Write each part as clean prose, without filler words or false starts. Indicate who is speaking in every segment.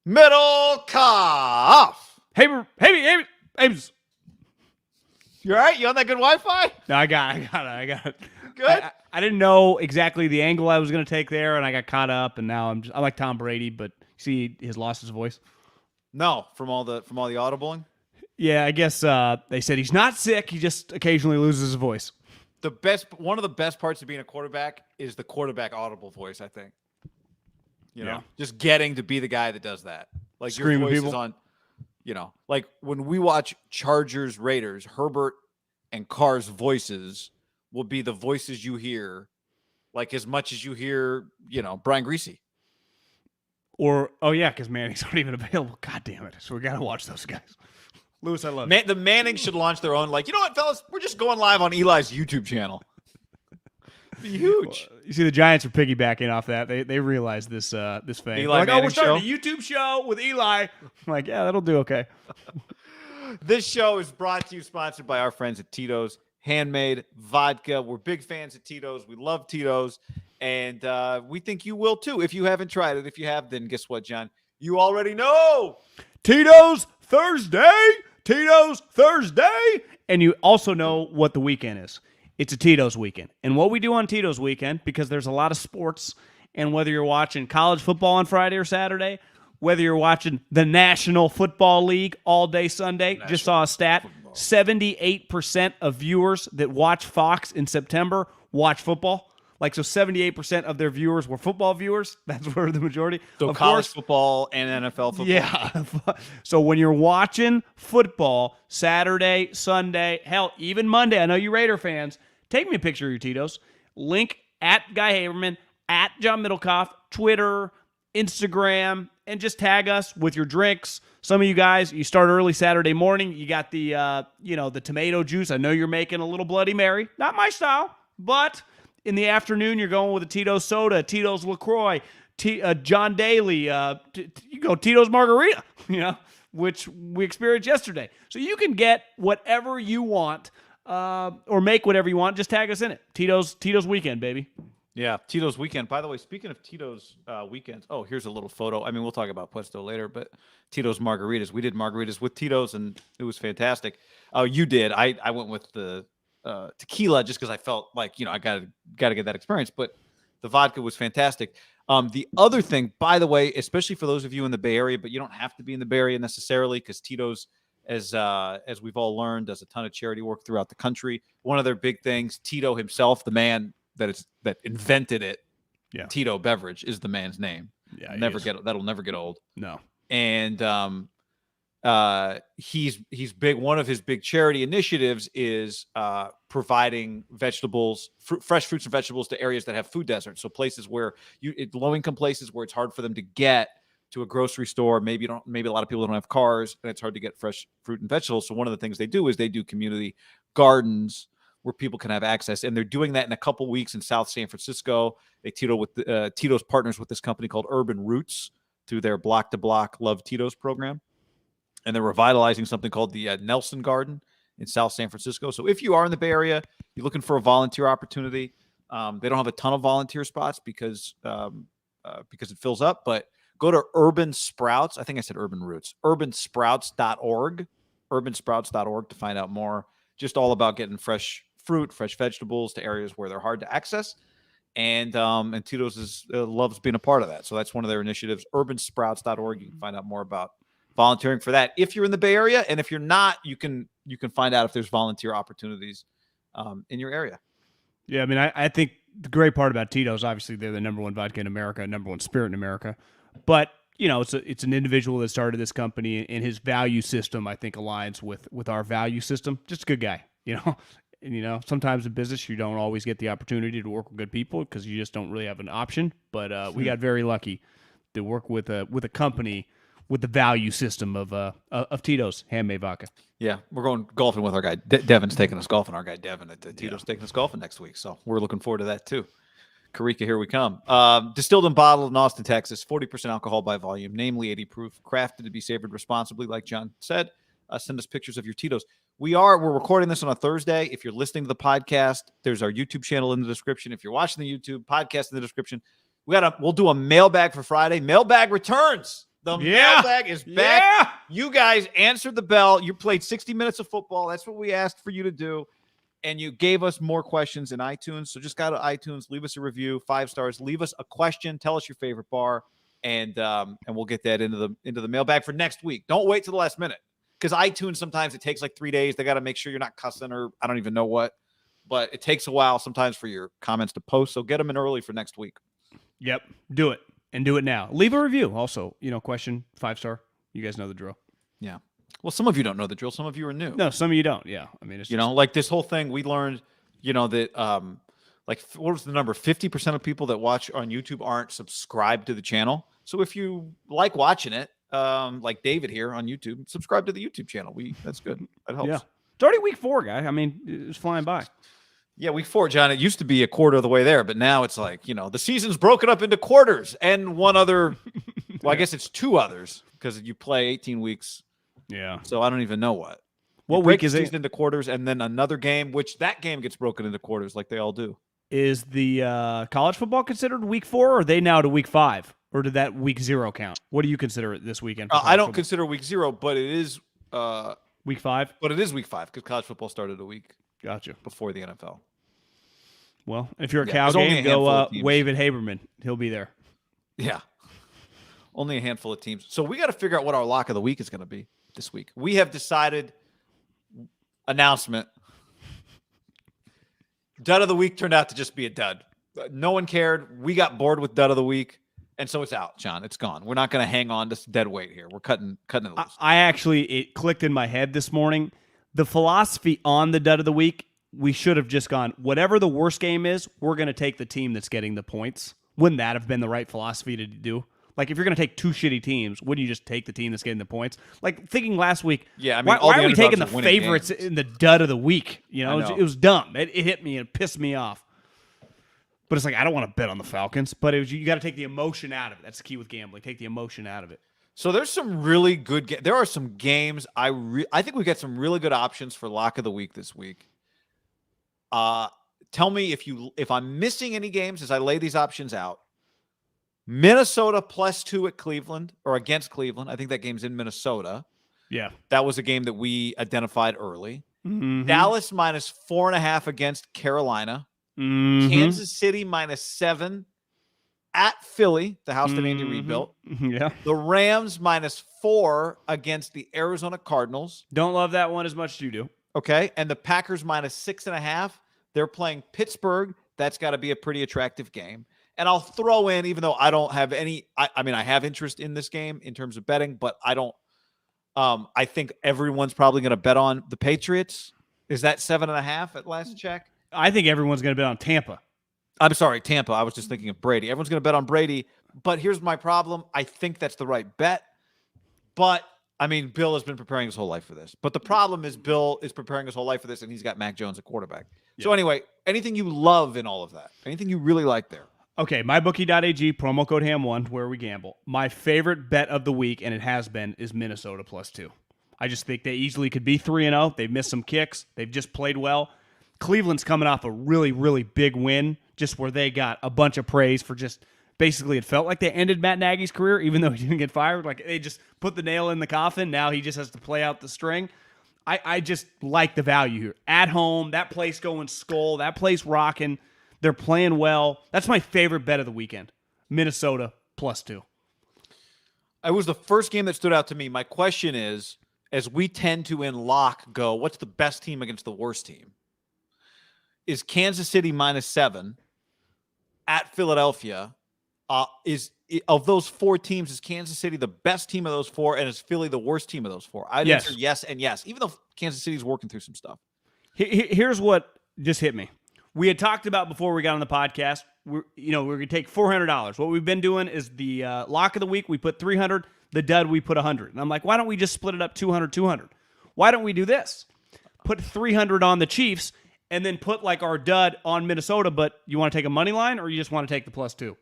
Speaker 1: Middle cough.
Speaker 2: Hey.
Speaker 1: You all right? You on that good Wi-Fi?
Speaker 2: No, I got it.
Speaker 1: Good.
Speaker 2: I didn't know exactly the angle I was going to take there, and I got caught up, and now I'm like Tom Brady, but see, he's lost his voice.
Speaker 1: No, from all the audibling.
Speaker 2: Yeah, I guess they said he's not sick. He just occasionally loses his voice.
Speaker 1: One of the best parts of being a quarterback is the quarterback audible voice, I think. You know, just getting to be the guy that does that. Like
Speaker 2: Screaming
Speaker 1: your voice
Speaker 2: people.
Speaker 1: is on, like when we watch Chargers Raiders, Herbert and Carr's voices will be the voices you hear, like as much as you hear, Brian Greasy.
Speaker 2: Or, because Manning's not even available. God damn it. So we got to watch those guys. Lewis, I love you.
Speaker 1: The Mannings should launch their own, you know what, fellas? We're just going live on Eli's YouTube channel. Be huge.
Speaker 2: You see, the Giants are piggybacking off that. They realize this fame.
Speaker 1: Eli
Speaker 2: like,
Speaker 1: Manning
Speaker 2: we're starting
Speaker 1: show?
Speaker 2: a YouTube show with Eli. I'm like, yeah, that'll do okay.
Speaker 1: This show is brought to you, sponsored by our friends at Tito's Handmade Vodka. We're big fans of Tito's. We love Tito's. And we think you will too if you haven't tried it. If you have, then guess what, John? You already know.
Speaker 2: Tito's Thursday. Tito's Thursday. And you also know what the weekend is. It's a Tito's weekend. And what we do on Tito's weekend, because there's a lot of sports, and whether you're watching college football on Friday or Saturday, whether you're watching the National Football League all day Sunday, just saw a stat, 78% of viewers that watch Fox in September watch football. So 78% of their viewers were football viewers. That's where the majority.
Speaker 1: So
Speaker 2: of
Speaker 1: college
Speaker 2: course,
Speaker 1: football and NFL football.
Speaker 2: Yeah. So when you're watching football Saturday, Sunday, hell, even Monday, I know you Raider fans, take me a picture of your Tito's. Link at Guy Haberman, at John Middlecoff, Twitter, Instagram, and just tag us with your drinks. Some of you guys, you start early Saturday morning. You got the, the tomato juice. I know you're making a little Bloody Mary. Not my style, but in the afternoon, you're going with a Tito's soda, Tito's LaCroix, John Daly. You go Tito's Margarita, which we experienced yesterday. So you can get whatever you want or make whatever you want. Just tag us in it. Tito's weekend, baby.
Speaker 1: Yeah, Tito's weekend. By the way, speaking of Tito's weekends, here's a little photo. I mean, we'll talk about Puesto later, but Tito's margaritas. We did margaritas with Tito's, and it was fantastic. Oh, you did. I went with the tequila just because I felt like, I got to get that experience. But the vodka was fantastic. The other thing, by the way, especially for those of you in the Bay Area, but you don't have to be in the Bay Area necessarily, because Tito's, as we've all learned, does a ton of charity work throughout the country. One of their big things, Tito himself, the man that invented it, Tito beverage is the man's name. Yeah, that'll never get old.
Speaker 2: No.
Speaker 1: And he's big. One of his big charity initiatives is providing vegetables, fresh fruits and vegetables to areas that have food deserts. So places where low-income places where it's hard for them to get to a grocery store. Maybe a lot of people don't have cars, and it's hard to get fresh fruit and vegetables. So one of the things they do is they do community gardens where people can have access, and they're doing that in a couple weeks in South San Francisco. Tito's partners with this company called Urban Roots through their Block to Block Love Tito's program. And they're revitalizing something called the Nelson Garden in South San Francisco. So if you are in the Bay Area, you're looking for a volunteer opportunity. They don't have a ton of volunteer spots because it fills up. But go to Urban Sprouts. I think I said Urban Roots. Urbansprouts.org. Urbansprouts.org to find out more. Just all about getting fresh fruit, fresh vegetables to areas where they're hard to access. And Tito's loves being a part of that. So that's one of their initiatives. Urbansprouts.org. You can find out more about volunteering for that if you're in the Bay Area, and if you're not, you can find out if there's volunteer opportunities in your area.
Speaker 2: Yeah, I mean, I think the great part about Tito's, obviously they're the number one vodka in America, number one spirit in America, but it's an individual that started this company, and his value system, I think, aligns with our value system. Just a good guy, And sometimes in business you don't always get the opportunity to work with good people because you just don't really have an option. But we got very lucky to work with a company with the value system of Tito's handmade vodka.
Speaker 1: Yeah, we're going golfing with our guy. Devin's taking us golfing. Our guy Devin at Tito's taking us golfing next week. So we're looking forward to that too. Carica, here we come. Distilled and bottled in Austin, Texas, 40% alcohol by volume, namely 80 proof, crafted to be savored responsibly, like John said. Send us pictures of your Tito's. We're recording this on a Thursday. If you're listening to the podcast, there's our YouTube channel in the description. If you're watching the YouTube podcast in the description, we'll do a mailbag for Friday. Mailbag returns. The mailbag is back.
Speaker 2: Yeah.
Speaker 1: You guys answered the bell. You played 60 minutes of football. That's what we asked for you to do. And you gave us more questions in iTunes. So just go to iTunes, leave us a review, 5 stars, leave us a question, tell us your favorite bar, and we'll get that into the mailbag for next week. Don't wait till the last minute. Because iTunes, sometimes it takes like 3 days. They got to make sure you're not cussing or I don't even know what. But it takes a while sometimes for your comments to post. So get them in early for next week.
Speaker 2: Yep. Do it. And do it now. Leave a review. Also, question, 5-star. You guys know the drill.
Speaker 1: Yeah. Well, some of you don't know the drill. Some of you are new.
Speaker 2: No, some of you don't. Yeah. I mean, it's
Speaker 1: like this whole thing, we learned, that what was the number? 50% of people that watch on YouTube aren't subscribed to the channel. So if you like watching it, like David here on YouTube, subscribe to the YouTube channel. That's good. That helps.
Speaker 2: Yeah. It's already week 4, guy. I mean, it's flying by.
Speaker 1: Yeah, week 4, John. It used to be a quarter of the way there, but now it's like, the season's broken up into quarters and one other. Well, I guess it's 2 others because you play 18 weeks.
Speaker 2: Yeah.
Speaker 1: So I don't even know what.
Speaker 2: What week is it?
Speaker 1: Into quarters and then another game, which that game gets broken into quarters like they all do.
Speaker 2: Is the college football considered week 4 or are they now to week 5? Or did that week 0 count? What do you consider it this weekend?
Speaker 1: I don't consider week 0, but it is
Speaker 2: week 5.
Speaker 1: But it is week 5 because college football started a week before the NFL.
Speaker 2: Well, if you're a Cal game, go wave at Haberman. He'll be there.
Speaker 1: Yeah. Only a handful of teams. So we got to figure out what our lock of the week is going to be this week. We have decided, announcement, dud of the week turned out to just be a dud. No one cared. We got bored with dud of the week. And so it's out, John. It's gone. We're not going to hang on to dead weight here. We're cutting it loose.
Speaker 2: It clicked in my head this morning. The philosophy on the dud of the week, we should have just gone, whatever the worst game is, we're going to take the team that's getting the points. Wouldn't that have been the right philosophy to do? Like, if you're going to take 2 shitty teams, wouldn't you just take the team that's getting the points? Like, thinking last week,
Speaker 1: yeah, I mean,
Speaker 2: why are we taking the favorites in the dud of the week? It was dumb. It hit me and it pissed me off. But it's like, I don't want to bet on the Falcons, but you got to take the emotion out of it. That's the key with gambling. Take the emotion out of it.
Speaker 1: So there's some really good there are some games I think we got some really good options for lock of the week this week. Tell me if I'm missing any games as I lay these options out. Minnesota +2 at Cleveland or against Cleveland. I think that game's in Minnesota.
Speaker 2: Yeah.
Speaker 1: That was a game that we identified early.
Speaker 2: Mm-hmm.
Speaker 1: Dallas -4.5 against Carolina.
Speaker 2: Mm-hmm.
Speaker 1: Kansas City -7 at Philly, the house that Andy rebuilt.
Speaker 2: Yeah.
Speaker 1: The Rams -4 against the Arizona Cardinals.
Speaker 2: Don't love that one as much as you do.
Speaker 1: Okay. And the Packers -6.5. They're playing Pittsburgh. That's got to be a pretty attractive game. And I'll throw in, even though I don't have any, I mean, I have interest in this game in terms of betting, but I don't, I think everyone's probably going to bet on the Patriots. Is that 7.5 at last check?
Speaker 2: I think everyone's going to bet on Tampa.
Speaker 1: I'm sorry, Tampa. I was just thinking of Brady. Everyone's going to bet on Brady, but here's my problem. I think that's the right bet, but I mean, Bill has been preparing his whole life for this. But the problem is Bill is preparing his whole life for this, and he's got Mac Jones at quarterback. Yeah. So anyway, anything you love in all of that? Anything you really like there?
Speaker 2: Okay, mybookie.ag, promo code HAM1, where we gamble. My favorite bet of the week, and it has been, is Minnesota +2. I just think they easily could be 3-0. They've missed some kicks. They've just played well. Cleveland's coming off a really, really big win, just where they got a bunch of praise for just basically it felt like they ended Matt Nagy's career, even though he didn't get fired. Like they just put the nail in the coffin. Now he just has to play out the string. I just like the value here. At home, that place going skull, that place rocking. They're playing well. That's my favorite bet of the weekend. Minnesota +2.
Speaker 1: It was the first game that stood out to me. My question is, as we tend to in lock go, what's the best team against the worst team? Is Kansas City -7 at Philadelphia? Of those 4 teams, is Kansas City the best team of those 4, and is Philly the worst team of those 4? I'd answer yes and yes, even though Kansas City's working through some stuff.
Speaker 2: Here's what just hit me. We had talked about before we got on the podcast, we're going to take $400. What we've been doing is the lock of the week, we put $300, the dud, we put $100. And I'm like, why don't we just split it up 200? Why don't we do this? Put $300 on the Chiefs and then put like our dud on Minnesota, but you want to take a money line or you just want to take the +2?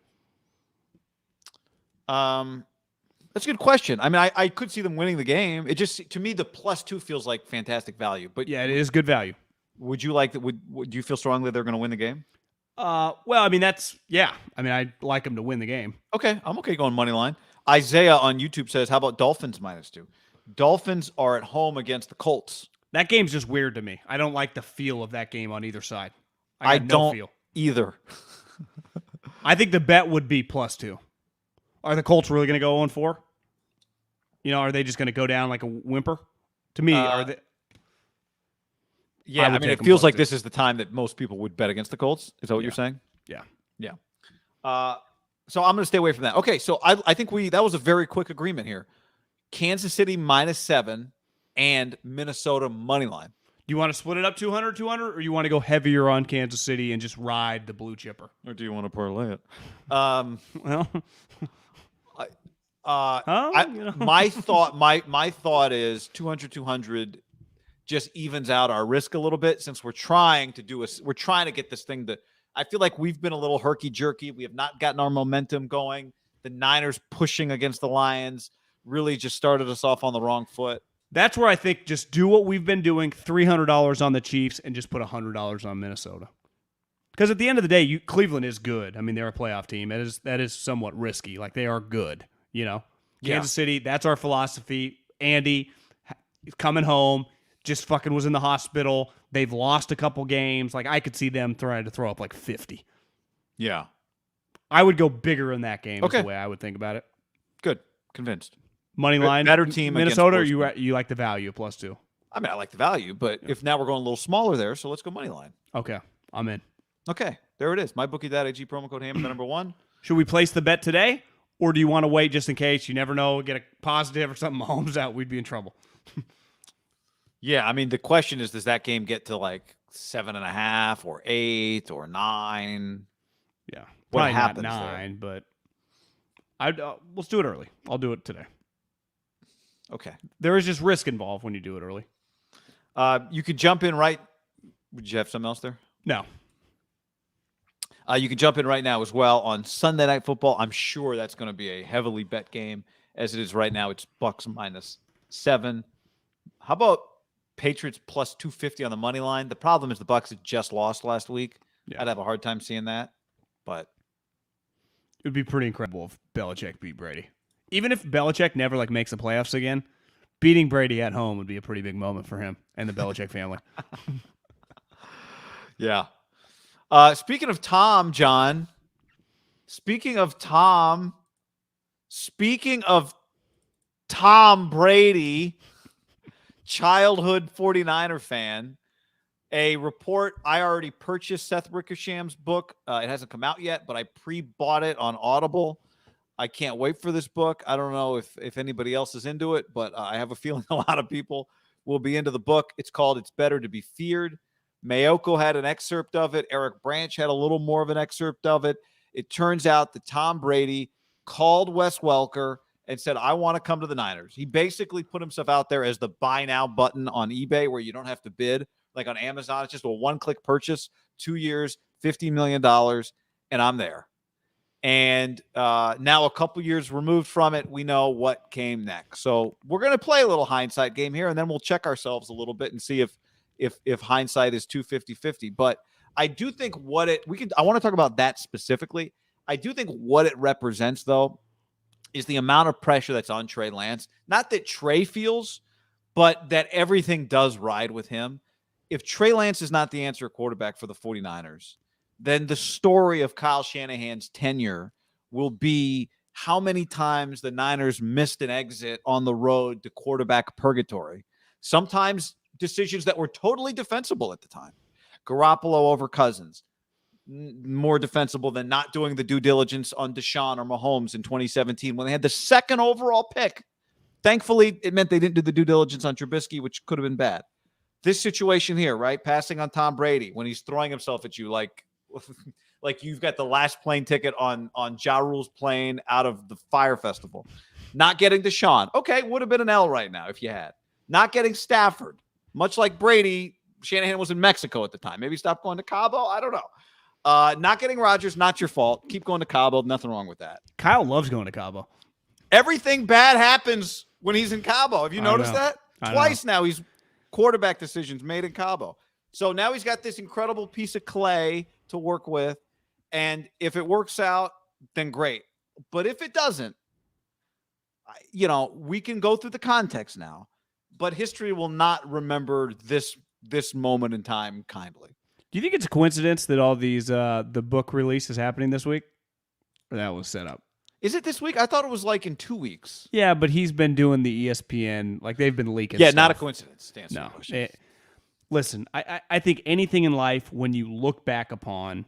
Speaker 1: That's a good question. I mean, I could see them winning the game. It just, to me, the +2 feels like fantastic value. But
Speaker 2: yeah, it is good value.
Speaker 1: Would you like that? Would you feel strongly they're going to win the game?
Speaker 2: Well, I mean, I mean, I like them to win the game.
Speaker 1: Okay, I'm okay going money line. Isaiah on YouTube says, how about Dolphins -2? Dolphins are at home against the Colts.
Speaker 2: That game's just weird to me. I don't like the feel of that game on either side.
Speaker 1: I
Speaker 2: got no
Speaker 1: don't
Speaker 2: feel.
Speaker 1: either.
Speaker 2: I think the bet would be +2. Are the Colts really going to go 0-4? Are they just going to go down like a whimper? To me, are they?
Speaker 1: Yeah, I mean, it feels like this is the time that most people would bet against the Colts. Is that what you're saying?
Speaker 2: Yeah.
Speaker 1: Yeah. So I'm going to stay away from that. Okay, so I think that was a very quick agreement here. Kansas City -7 and Minnesota money line.
Speaker 2: Do you want to split it up 200, or you want to go heavier on Kansas City and just ride the blue chipper?
Speaker 1: Or do you want to parlay it? My thought is 200 just evens out our risk a little bit, since we're trying to get this thing to. I feel like we've been a little herky jerky. We have not gotten our momentum going. The Niners pushing against the Lions really just started us off on the wrong foot.
Speaker 2: That's where I think just do what we've been doing, $300 on the Chiefs, and just put $100 on Minnesota. Because at the end of the day, Cleveland is good. I mean, they're a playoff team. That is somewhat risky. Like, they are good, Kansas City, that's our philosophy. Andy is coming home, just fucking was in the hospital. They've lost a couple games. Like, I could see them trying to throw up like 50.
Speaker 1: Yeah.
Speaker 2: I would go bigger in that game.
Speaker 1: Okay.
Speaker 2: Is the way I would think about it.
Speaker 1: Good. Convinced.
Speaker 2: Money line,
Speaker 1: better team.
Speaker 2: Minnesota, or you like the value +2?
Speaker 1: I mean, I like the value, but if now we're going a little smaller there, so let's go money line.
Speaker 2: Okay, I'm in.
Speaker 1: Okay, there it is. MyBookie.ag promo code Hammond, the number 1.
Speaker 2: Should we place the bet today, or do you want to wait just in case? You never know, get a positive or something, Mahomes out, we'd be in trouble.
Speaker 1: Yeah, I mean, the question is, does that game get to like 7.5 or 8 or 9?
Speaker 2: Yeah,
Speaker 1: what
Speaker 2: probably
Speaker 1: happens
Speaker 2: not 9, there? But let's do it early. I'll do it today.
Speaker 1: Okay.
Speaker 2: There is just risk involved when you do it early.
Speaker 1: You could jump in right. Would you have something else there?
Speaker 2: No.
Speaker 1: You can jump in right now as well on Sunday Night Football. I'm sure that's going to be a heavily bet game. As it is right now, it's Bucks -7. How about Patriots +250 on the money line? The problem is the Bucks had just lost last week. Yeah. I'd have a hard time seeing that, but
Speaker 2: it would be pretty incredible if Belichick beat Brady. Even if Belichick never makes the playoffs again, beating Brady at home would be a pretty big moment for him and the Belichick family.
Speaker 1: Yeah. Speaking of Tom, John. Speaking of Tom Brady, childhood 49er fan, a report. I already purchased Seth Wickersham's book. It hasn't come out yet, but I pre-bought it on Audible. I can't wait for this book. I don't know if anybody else is into it, but I have a feeling a lot of people will be into the book. It's called It's Better to Be Feared. Mayoko had an excerpt of it. Eric Branch had a little more of an excerpt of it. It turns out that Tom Brady called Wes Welker and said, I want to come to the Niners. He basically put himself out there as the buy now button on eBay, where you don't have to bid. Like on Amazon, it's just a one-click purchase, 2 years, $50 million, and I'm there. And now a couple years removed from it, we know what came next. So we're going to play a little hindsight game here, and then we'll check ourselves a little bit and see if hindsight is 250-50. But I do think I want to talk about that specifically. I do think what it represents, though, is the amount of pressure that's on Trey Lance. Not that Trey feels, but that everything does ride with him. If Trey Lance is not the answer quarterback for the 49ers, then the story of Kyle Shanahan's tenure will be how many times the Niners missed an exit on the road to quarterback purgatory. Sometimes decisions that were totally defensible at the time. Garoppolo over Cousins, more defensible than not doing the due diligence on Deshaun or Mahomes in 2017 when they had the second overall pick. Thankfully, it meant they didn't do the due diligence on Trubisky, which could have been bad. This situation here, right? Passing on Tom Brady when he's throwing himself at you like you've got the last plane ticket on Ja Rule's plane out of the Fire Festival. Not getting Deshaun. Okay, would have been an L right now if you had. Not getting Stafford. Much like Brady, Shanahan was in Mexico at the time. Maybe stop going to Cabo. I don't know. Not getting Rodgers, not your fault. Keep going to Cabo. Nothing wrong with that.
Speaker 2: Kyle loves going to Cabo.
Speaker 1: Everything bad happens when he's in Cabo. Have you noticed that? Twice now he's quarterback decisions made in Cabo. So now he's got this incredible piece of clay to work with. And if it works out, then great. But if it doesn't, we can go through the context now, but history will not remember this moment in time kindly.
Speaker 2: Do you think it's a coincidence that all these the book release is happening this week? Or that was set up?
Speaker 1: Is it this week? I thought it was like in 2 weeks.
Speaker 2: Yeah, but he's been doing the ESPN, like they've been leaking
Speaker 1: Yeah,
Speaker 2: stuff.
Speaker 1: not a coincidence.
Speaker 2: No. Listen, I think anything in life, when you look back upon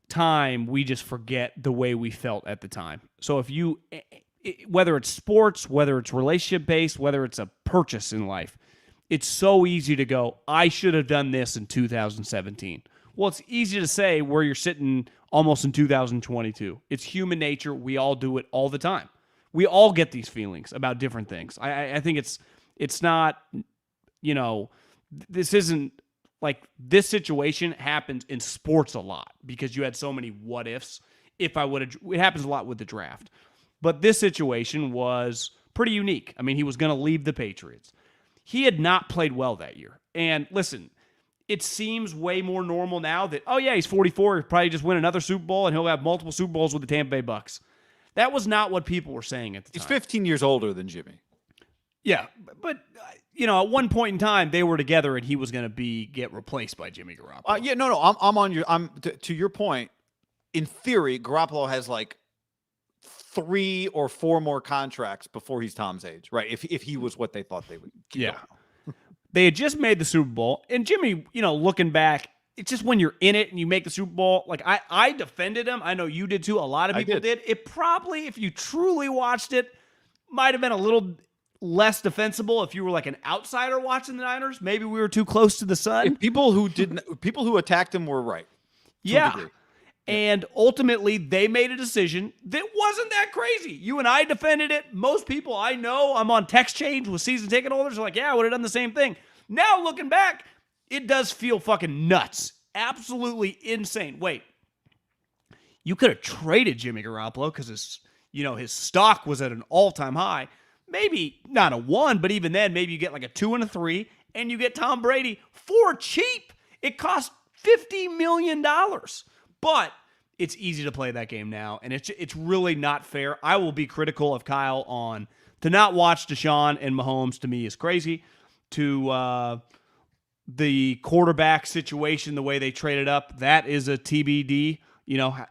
Speaker 2: time, we just forget the way we felt at the time. So if you, whether it's sports, whether it's relationship-based, whether it's a purchase in life, it's so easy to go, I should have done this in 2017. Well, it's easy to say where you're sitting almost in 2022. It's human nature. We all do it all the time. We all get these feelings about different things. I think it's not, this isn't like this situation happens in sports a lot because you had so many what ifs. It happens a lot with the draft. But this situation was pretty unique. I mean, he was going to leave the Patriots. He had not played well that year. And listen, it seems way more normal now that, oh yeah, he's 44, he'll probably just win another Super Bowl and he'll have multiple Super Bowls with the Tampa Bay Bucks. That was not what people were saying at the time.
Speaker 1: He's 15 years older than Jimmy.
Speaker 2: Yeah, but at one point in time they were together and he was going to get replaced by Jimmy Garoppolo.
Speaker 1: I'm to your point. In theory, Garoppolo has like 3 or 4 more contracts before he's Tom's age, right? If he was what they thought they would.
Speaker 2: Yeah. They had just made the Super Bowl, and Jimmy, looking back, it's just when you're in it and you make the Super Bowl, like I defended him. I know you did too. A lot of people did. It probably, if you truly watched it, might have been a little less defensible if you were like an outsider watching the Niners. Maybe we were too close to the sun.
Speaker 1: People who attacked him were right.
Speaker 2: Yeah. And ultimately, they made a decision that wasn't that crazy. You and I defended it. Most people I know, I'm on text change with season ticket holders, are like, yeah, I would have done the same thing. Now, looking back, it does feel fucking nuts. Absolutely insane. Wait, you could have traded Jimmy Garoppolo because his stock was at an all-time high. Maybe not a 1, but even then, maybe you get like a 2 and a 3, and you get Tom Brady for cheap. It cost $50 million. But it's easy to play that game now, and it's really not fair. I will be critical of Kyle to not watch Deshaun and Mahomes. To me, is crazy. To the quarterback situation, the way they traded up, that is a TBD.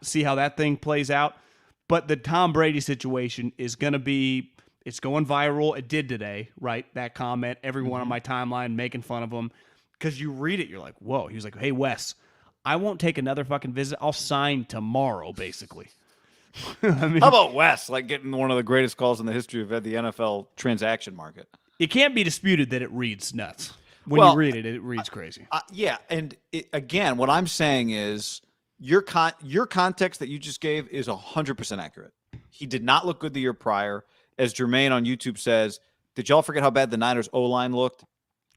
Speaker 2: See how that thing plays out. But the Tom Brady situation is going to be, it's going viral. It did today, right? That comment, everyone on my timeline making fun of him. Because you read it, you're like, whoa. He was like, hey, Wes, I won't take another fucking visit. I'll sign tomorrow, basically.
Speaker 1: How about Wes, like getting one of the greatest calls in the history of the NFL transaction market?
Speaker 2: It can't be disputed that it reads nuts. When you read it, it reads crazy.
Speaker 1: Yeah, and again, what I'm saying is your context that you just gave is 100% accurate. He did not look good the year prior. As Jermaine on YouTube says, did y'all forget how bad the Niners O-line looked?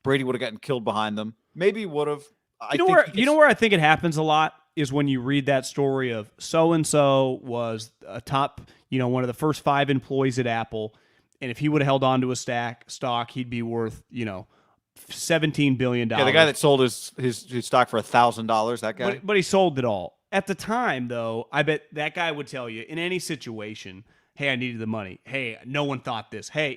Speaker 1: Brady would have gotten killed behind them. Maybe would have.
Speaker 2: You know where I think it happens a lot is when you read that story of so-and-so was a top, one of the first 5 employees at Apple, and if he would have held on to a stock, he'd be worth, $17 billion.
Speaker 1: Yeah, the guy that sold his stock for $1,000, that guy.
Speaker 2: But he sold it all. At the time, though, I bet that guy would tell you in any situation, hey, I needed the money. Hey, no one thought this. Hey,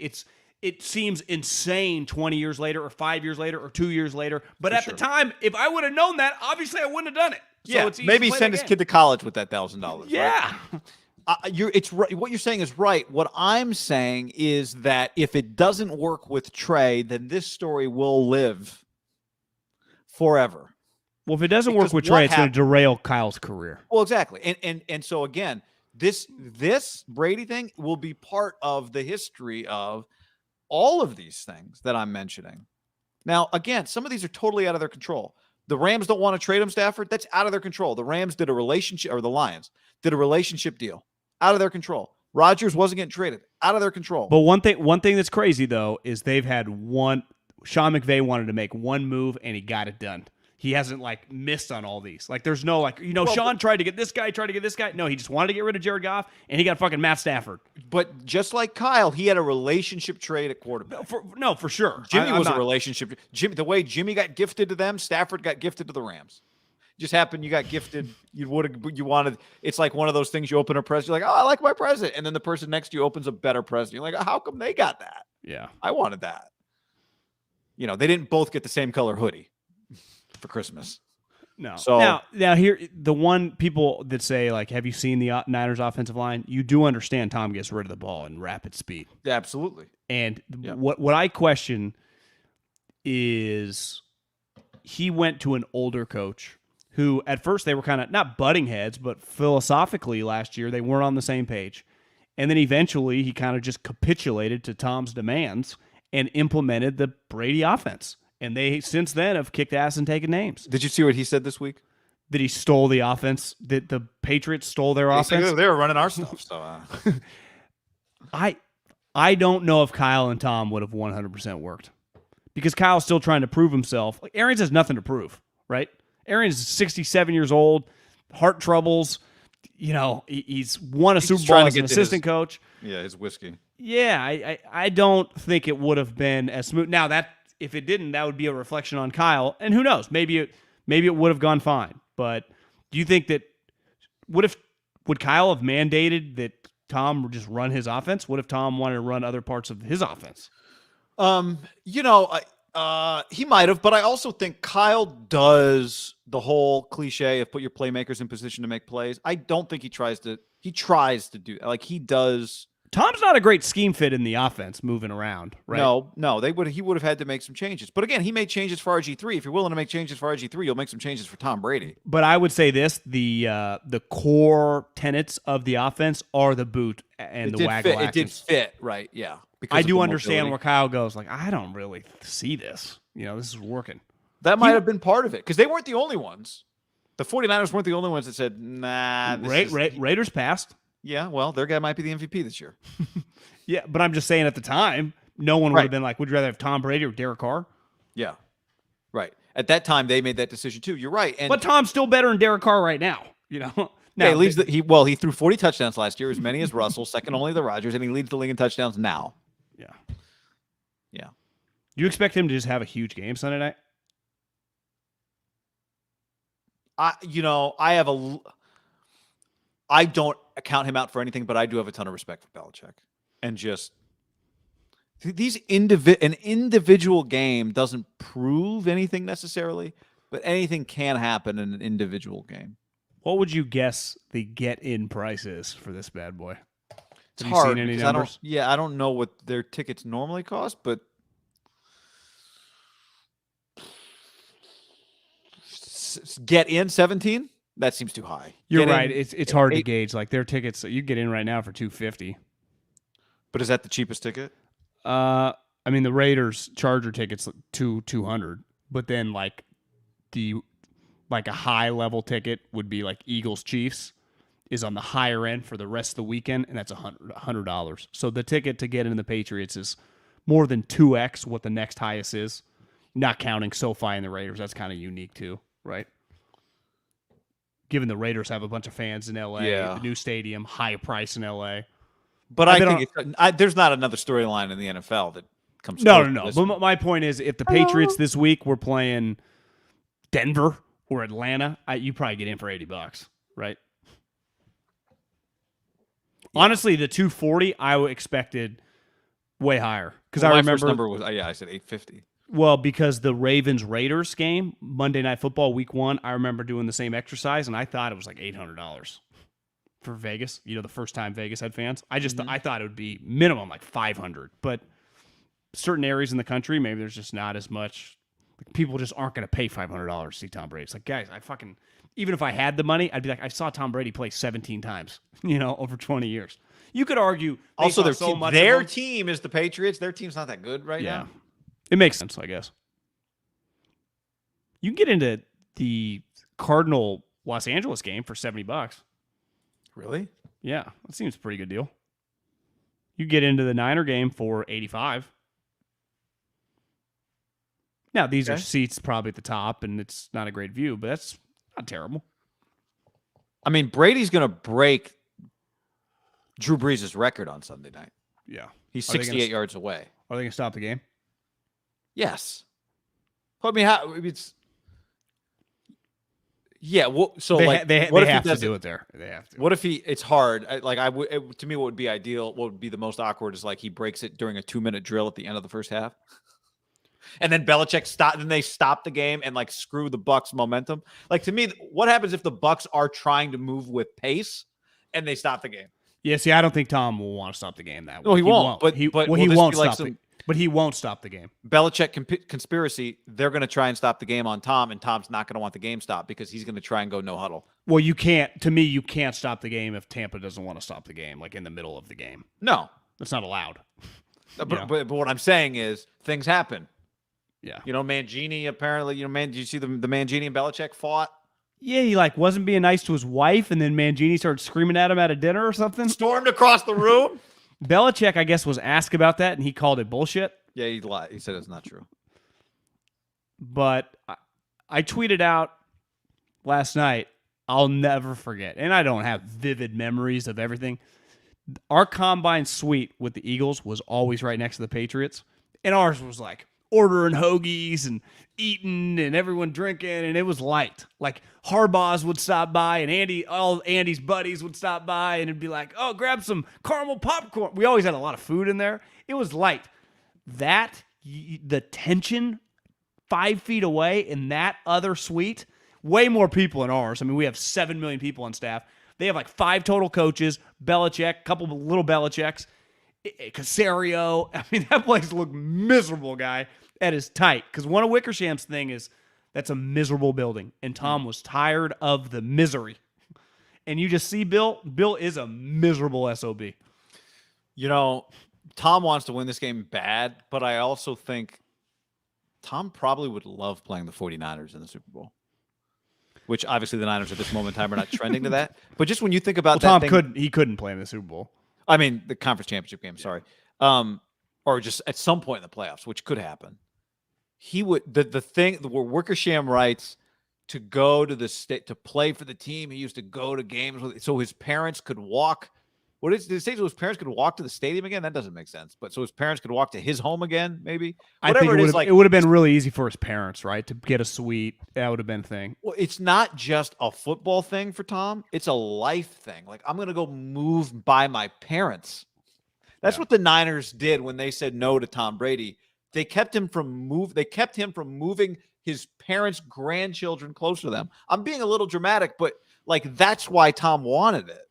Speaker 2: it seems insane 20 years later or 5 years later or 2 years later. But at the time, if I would have known that, obviously I wouldn't have done it. So
Speaker 1: yeah,
Speaker 2: it's easy
Speaker 1: maybe
Speaker 2: to
Speaker 1: send his kid to college with that $1,000.
Speaker 2: Yeah.
Speaker 1: Right? It's right. What you're saying is right. What I'm saying is that if it doesn't work with Trey, then this story will live forever.
Speaker 2: Well, if it doesn't work with Trey, it's going to derail Kyle's career.
Speaker 1: Well, exactly. And so again, this Brady thing will be part of the history of all of these things that I'm mentioning. Now, again, some of these are totally out of their control. The Rams don't want to trade him, Stafford. That's out of their control. The Rams did a relationship, or the Lions did a relationship deal. Out of their control. Rodgers wasn't getting traded. Out of their control.
Speaker 2: But one thing that's crazy, though, is they've had Sean McVay wanted to make one move, and he got it done. He hasn't, missed on all these. There's no, Sean tried to get this guy, No, he just wanted to get rid of Jared Goff, and he got fucking Matt Stafford.
Speaker 1: But just like Kyle, he had a relationship trade at quarterback.
Speaker 2: For sure.
Speaker 1: Jimmy was a relationship. The way Jimmy got gifted to them, Stafford got gifted to the Rams. Just happened you got gifted. You wanted. It's like one of those things you open a present. You're like, oh, I like my present, and then the person next to you opens a better present. You're like, how come they got that?
Speaker 2: Yeah,
Speaker 1: I wanted that. They didn't both get the same color hoodie for Christmas.
Speaker 2: No.
Speaker 1: So
Speaker 2: now here, the one people that say, like, have you seen the Niners offensive line? You do understand Tom gets rid of the ball in rapid speed.
Speaker 1: yeah, absolutely.
Speaker 2: And what I question is he went to an older coach who at first they were kind of not butting heads, but philosophically last year they weren't on the same page. And then eventually he kind of just capitulated to Tom's demands and implemented the Brady offense. And they, since then, have kicked ass and taken names.
Speaker 1: Did you see what he said this week?
Speaker 2: That he stole the offense, that the Patriots stole their offense?
Speaker 1: They were running our stuff. So
Speaker 2: I don't know if Kyle and Tom would have 100% worked. Because Kyle's still trying to prove himself. Like, Arians has nothing to prove, right? Arians is 67 years old, heart troubles. He's won a Super Bowl as an assistant coach.
Speaker 1: Yeah, his whiskey.
Speaker 2: Yeah, I don't think it would have been as smooth. Now, that if it didn't, that would be a reflection on Kyle. And who knows? Maybe it would have gone fine. But do you think that would Kyle have mandated that Tom just run his offense? What if Tom wanted to run other parts of his offense?
Speaker 1: He might have, but I also think Kyle does the whole cliche of put your playmakers in position to make plays. I don't think he tries to do like he does.
Speaker 2: Tom's not a great scheme fit in the offense moving around, right?
Speaker 1: No, he would have had to make some changes. But again, he made changes for RG3. If you're willing to make changes for RG3, you'll make some changes for Tom Brady.
Speaker 2: But I would say this, the core tenets of the offense are the boot and the waggle
Speaker 1: actions. It did fit, right, yeah. I
Speaker 2: do understand where Kyle goes, like, I don't really see this. This is working.
Speaker 1: That might have been part of it, because they weren't the only ones. The 49ers weren't the only ones that said, nah.
Speaker 2: Raiders passed.
Speaker 1: Yeah, well, their guy might be the MVP this year.
Speaker 2: Yeah, but I'm just saying at the time, no one would have been like, would you rather have Tom Brady or Derek Carr?
Speaker 1: Yeah, right. At that time, they made that decision too. You're right.
Speaker 2: But Tom's still better than Derek Carr right now. Now,
Speaker 1: he threw 40 touchdowns last year, as many as Russell, second only to Rodgers, and he leads the league in touchdowns now.
Speaker 2: Yeah.
Speaker 1: Yeah.
Speaker 2: Do you expect him to just have a huge game Sunday night?
Speaker 1: I don't count him out for anything, but I do have a ton of respect for Belichick. And just an individual game doesn't prove anything necessarily, but anything can happen in an individual game.
Speaker 2: What would you guess the get-in price is for this bad boy?
Speaker 1: It's hard. Have you seen any numbers? I don't know what their tickets normally cost, but get in 17? That seems too high.
Speaker 2: You're right. It's hard to gauge. Like, their tickets, you get in right now for $250.
Speaker 1: But is that the cheapest ticket?
Speaker 2: The Raiders Charger tickets $200, but then like a high level ticket would be like Eagles Chiefs is on the higher end for the rest of the weekend, and that's $100. So the ticket to get into the Patriots is more than 2x what the next highest is. Not counting SoFi and the Raiders. That's kind of unique too, right? Given the Raiders have a bunch of fans in LA, the new stadium, high price in LA.
Speaker 1: But I think there's not another storyline in the NFL that comes.
Speaker 2: No. But my point is, if the Patriots this week were playing Denver or Atlanta, you probably get in for $80, right? Yeah. Honestly, the 240 I expected way higher because I remember
Speaker 1: my first number was I said 850.
Speaker 2: Well, because the Ravens-Raiders game, Monday Night Football, Week 1, I remember doing the same exercise, and I thought it was like $800 for Vegas. The first time Vegas had fans. I thought it would be minimum like $500. But certain areas in the country, maybe there's just not as much. People just aren't going to pay $500 to see Tom Brady. It's like, guys, even if I had the money, I'd be like, I saw Tom Brady play 17 times, over 20 years. You could argue.
Speaker 1: Also, their team is the Patriots. Their team's not that good right now.
Speaker 2: It makes sense, I guess. You can get into the Cardinal Los Angeles game for $70.
Speaker 1: Really?
Speaker 2: Yeah, that seems a pretty good deal. You get into the Niner game for $85. Now, these are seats probably at the top, and it's not a great view, but that's not terrible.
Speaker 1: Brady's going to break Drew Brees' record on Sunday night.
Speaker 2: Yeah.
Speaker 1: He's 68 yards away.
Speaker 2: Are they going to stop the game?
Speaker 1: Yes. Yeah. Well, so
Speaker 2: They
Speaker 1: like,
Speaker 2: they
Speaker 1: what if he
Speaker 2: have to
Speaker 1: doesn't?
Speaker 2: do it there. They have to.
Speaker 1: What if he? It's hard. To me, what would be ideal? What would be the most awkward is like he breaks it during a 2-minute drill at the end of the first half, and then Belichick stop. Then they stop the game and like screw the Bucks' momentum. Like to me, what happens if the Bucks are trying to move with pace and they stop the game?
Speaker 2: Yeah, see, I don't think Tom will want to stop the game that way.
Speaker 1: No, he won't. But
Speaker 2: he
Speaker 1: will
Speaker 2: he
Speaker 1: this
Speaker 2: won't
Speaker 1: be like
Speaker 2: stop but he won't stop the game.
Speaker 1: Belichick conspiracy? They're going to try and stop the game on Tom, and Tom's not going to want the game stopped because he's going to try and go no huddle.
Speaker 2: Well, you can't. To me, you can't stop the game if Tampa doesn't want to stop the game, like in the middle of the game.
Speaker 1: No,
Speaker 2: that's not allowed.
Speaker 1: But what I'm saying is things happen.
Speaker 2: Yeah.
Speaker 1: Mangini apparently. Did you see the Mangini and Belichick fought?
Speaker 2: Yeah, he like wasn't being nice to his wife, and then Mangini started screaming at him at a dinner or something.
Speaker 1: Stormed across the room.
Speaker 2: Belichick, I guess, was asked about that, and he called it bullshit.
Speaker 1: Yeah, he lied. He said it's not true.
Speaker 2: But I tweeted out last night, I'll never forget, and I don't have vivid memories of everything. Our combine suite with the Eagles was always right next to the Patriots, and ours was like ordering hoagies and eating and everyone drinking, and it was light. Like Harbaugh's would stop by, and all Andy's buddies would stop by, and it'd be like, oh, grab some caramel popcorn. We always had a lot of food in there. It was light. The tension 5 feet away in that other suite, way more people in ours. I mean, we have 7 million people on staff. They have like 5 total coaches, Belichick, a couple of little Belichicks, Casario. I mean, that place looked miserable, guy. That is tight. Because one of Wickersham's thing is that's a miserable building. And Tom was tired of the misery. And you just see Bill. Bill is a miserable SOB.
Speaker 1: Tom wants to win this game bad, but I also think Tom probably would love playing the 49ers in the Super Bowl. Which obviously the Niners at this moment in time are not trending to that. But just when you think about
Speaker 2: Tom couldn't play in the Super Bowl.
Speaker 1: I mean, the conference championship game, sorry. Or just at some point in the playoffs, which could happen. He would the thing where Wickersham writes to go to the state to play for the team. He used to go to games so his parents could walk. Did it say so his parents could walk to the stadium again? That doesn't make sense. But so his parents could walk to his home again, maybe. Whatever
Speaker 2: it would have been really easy for his parents, right, to get a suite. That would have been a thing.
Speaker 1: Well, it's not just a football thing for Tom. It's a life thing. Like, I'm going to go move by my parents. That's what the Niners did when they said no to Tom Brady. They kept him from moving his parents' grandchildren closer to them. I'm being a little dramatic, but like that's why Tom wanted it.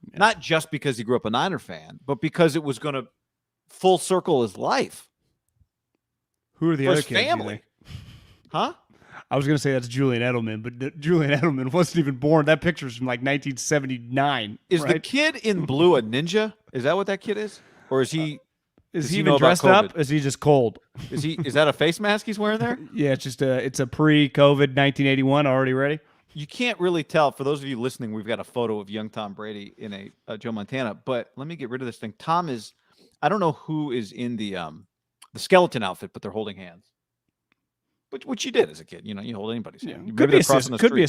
Speaker 1: Yeah. Not just because he grew up a Niner fan, but because it was going to full circle his life.
Speaker 2: Who are the other kids?
Speaker 1: Family. Huh?
Speaker 2: I was going to say that's Julian Edelman, but Julian Edelman wasn't even born. That picture's from like 1979.
Speaker 1: Is the kid in blue a ninja? Is that what that kid is? Or is he...
Speaker 2: Is he even dressed up? Is he just cold?
Speaker 1: Is that a face mask he's wearing there?
Speaker 2: Yeah, it's a pre-COVID 1981 already ready.
Speaker 1: You can't really tell. For those of you listening, we've got a photo of young Tom Brady in a Joe Montana. But let me get rid of this thing. Tom is, I don't know who is in the skeleton outfit, but they're holding hands. Which you did as a kid. You hold anybody's hand.
Speaker 2: Yeah. Could be a sister. Could be a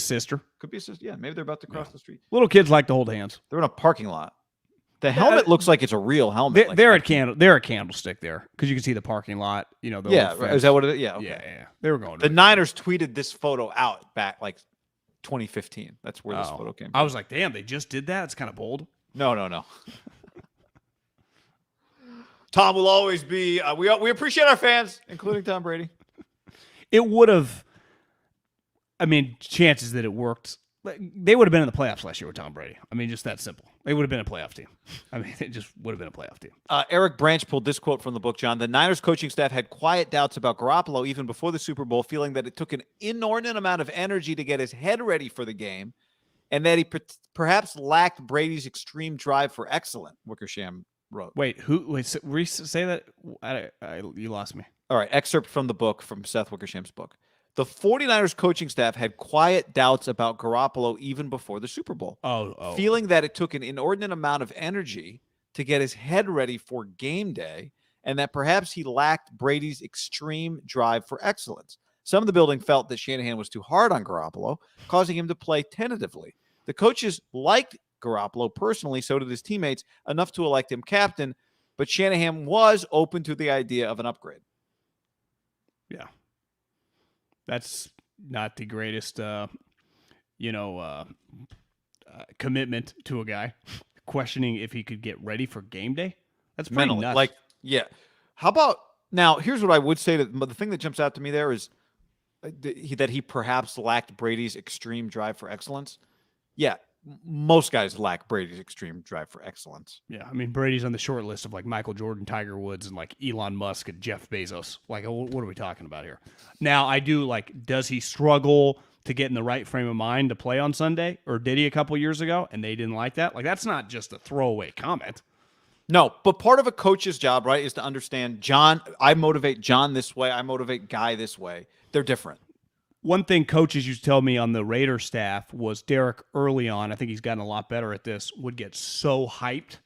Speaker 2: sister.
Speaker 1: Yeah, maybe they're about to cross the street.
Speaker 2: Little kids like to hold hands.
Speaker 1: They're in a parking lot. The helmet looks like it's a real helmet.
Speaker 2: They're at Candlestick there because you can see the parking lot.
Speaker 1: Is that what it is? Yeah, okay.
Speaker 2: Yeah. They were going.
Speaker 1: The Niners tweeted this photo out back like 2015. That's where this photo came from.
Speaker 2: I was like, damn, they just did that. It's kind of bold.
Speaker 1: No. Tom will always be. We appreciate our fans, including Tom Brady.
Speaker 2: It would have. I mean, chances that it worked. They would have been in the playoffs last year with Tom Brady. I mean, just that simple. They would have been a playoff team. I mean, it just would have been a playoff team.
Speaker 1: Eric Branch pulled this quote from the book, John. The Niners coaching staff had quiet doubts about Garoppolo even before the Super Bowl, feeling that it took an inordinate amount of energy to get his head ready for the game, and that he perhaps lacked Brady's extreme drive for excellence, Wickersham wrote.
Speaker 2: Wait, say that? You lost me.
Speaker 1: All right, excerpt from the book, from Seth Wickersham's book. The 49ers coaching staff had quiet doubts about Garoppolo even before the Super Bowl, feeling that it took an inordinate amount of energy to get his head ready for game day, and that perhaps he lacked Brady's extreme drive for excellence. Some of the building felt that Shanahan was too hard on Garoppolo, causing him to play tentatively. The coaches liked Garoppolo personally, so did his teammates, enough to elect him captain, but Shanahan was open to the idea of an upgrade.
Speaker 2: Yeah. That's not the greatest commitment to a guy, questioning if he could get ready for game day. That's pretty
Speaker 1: Mentally.
Speaker 2: nuts.
Speaker 1: Like, yeah. How about now? Here's what I would say. The thing that jumps out to me there is that he perhaps lacked Brady's extreme drive for excellence. Yeah, most guys lack Brady's extreme drive for excellence.
Speaker 2: Yeah, I mean, Brady's on the short list of like Michael Jordan, Tiger Woods, and like Elon Musk and Jeff Bezos. Like, what are we talking about here? Now, I do like, does he struggle to get in the right frame of mind to play on Sunday? Or did he a couple years ago and they didn't like that? Like, that's not just a throwaway comment.
Speaker 1: No, but part of a coach's job, right, is to understand, John, I motivate John this way. I motivate Guy this way. They're different.
Speaker 2: One thing coaches used to tell me on the Raider staff was Derek early on, I think he's gotten a lot better at this, would get so hyped.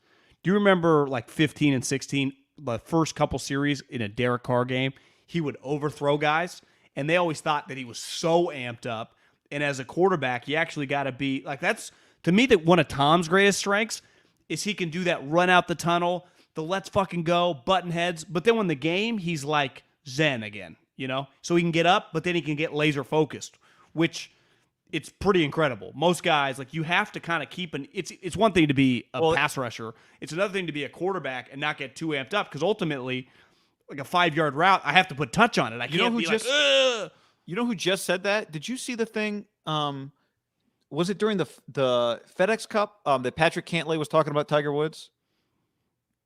Speaker 2: Do you remember like 15 and 16, the first couple series in a Derek Carr game, he would overthrow guys, and they always thought that he was so amped up. And as a quarterback, you actually got to be like, that's, to me, that one of Tom's greatest strengths is he can do that run out the tunnel, the let's fucking go, button heads. But then when the game, he's like Zen again, So he can get up, but then he can get laser focused, which it's pretty incredible. Most guys, like, you have to kind of keep it's one thing to be a pass rusher. It's another thing to be a quarterback and not get too amped up, because ultimately, like a 5-yard route, I have to put touch on it. I can't be like, ugh.
Speaker 1: You know who just said that? Did you see the thing? Was it during the FedEx Cup that Patrick Cantlay was talking about Tiger Woods?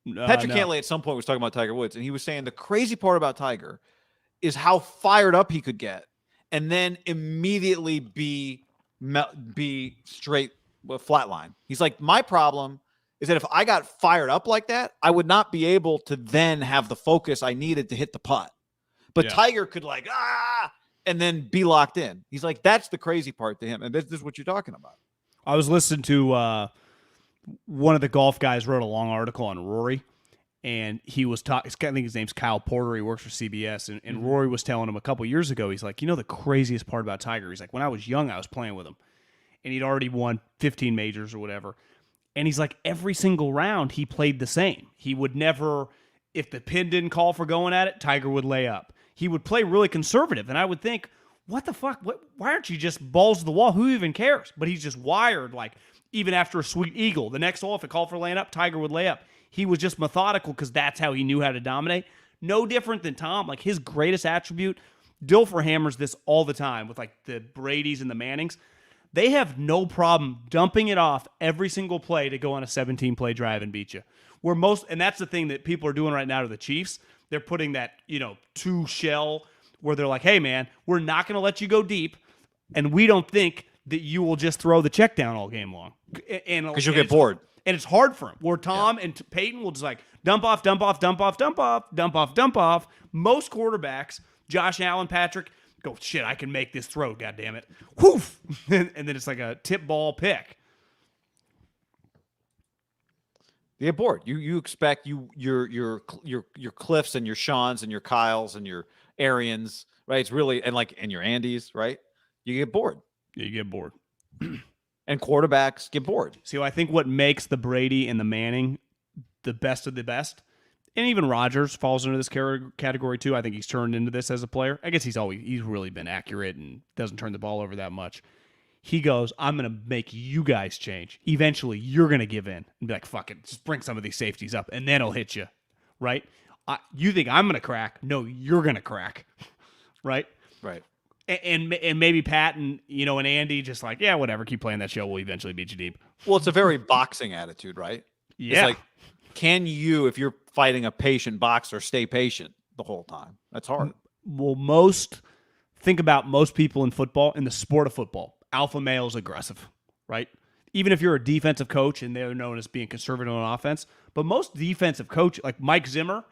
Speaker 1: Patrick Cantlay at some point was talking about Tiger Woods, and he was saying the crazy part about Tiger is how fired up he could get and then immediately be straight flatline. He's like, my problem is that if I got fired up like that, I would not be able to then have the focus I needed to hit the putt. But Tiger could and then be locked in. He's like, that's the crazy part to him. And this is what you're talking about.
Speaker 2: I was listening to one of the golf guys wrote a long article on Rory, and he was talking, I think his name's Kyle Porter. He works for CBS, and Rory was telling him a couple years ago, he's like, the craziest part about Tiger? He's like, when I was young, I was playing with him, and he'd already won 15 majors or whatever. And he's like, every single round, he played the same. He would never, if the pin didn't call for going at it, Tiger would lay up. He would play really conservative, and I would think, what the fuck? Why aren't you just balls to the wall? Who even cares? But he's just wired, like, even after a sweet eagle, the next hole, if it called for laying up, Tiger would lay up. He was just methodical because that's how he knew how to dominate. No different than Tom. Like, his greatest attribute, Dilfer hammers this all the time with, like, the Bradys and the Mannings. They have no problem dumping it off every single play to go on a 17-play drive and beat you. And that's the thing that people are doing right now to the Chiefs. They're putting that, 2 shell where they're like, hey, man, we're not going to let you go deep, and we don't think that you will just throw the check down all game long.
Speaker 1: Because you'll get bored.
Speaker 2: And it's hard for him. Where Tom and Peyton will just like dump off, dump off, dump off, dump off, dump off, dump off. Most quarterbacks, Josh Allen, Patrick, go, shit, I can make this throw, goddammit. Whoof! And then it's like a tip ball pick.
Speaker 1: You get bored. You expect your Cliffs and your Seans and your Kyles and your Arians, right? It's really and your Andys, right? You get bored.
Speaker 2: Yeah, you get bored.
Speaker 1: And quarterbacks get bored.
Speaker 2: See, I think what makes the Brady and the Manning the best of the best, and even Rodgers falls into this category too. I think he's turned into this as a player. I guess he's really been accurate and doesn't turn the ball over that much. He goes, I'm going to make you guys change. Eventually, you're going to give in and be like, fuck it, just bring some of these safeties up, and then I'll hit you, right? You think I'm going to crack? No, you're going to crack, right?
Speaker 1: Right.
Speaker 2: And maybe Pat and and Andy just like, yeah, whatever, keep playing that show. We'll eventually beat you deep.
Speaker 1: Well, it's a very boxing attitude, right?
Speaker 2: Yeah.
Speaker 1: It's like, can you, if you're fighting a patient boxer, stay patient the whole time? That's hard.
Speaker 2: Well, think about most people in football, in the sport of football. Alpha male is aggressive, right? Even if you're a defensive coach and they're known as being conservative on offense, but most defensive coach, like Mike Zimmer,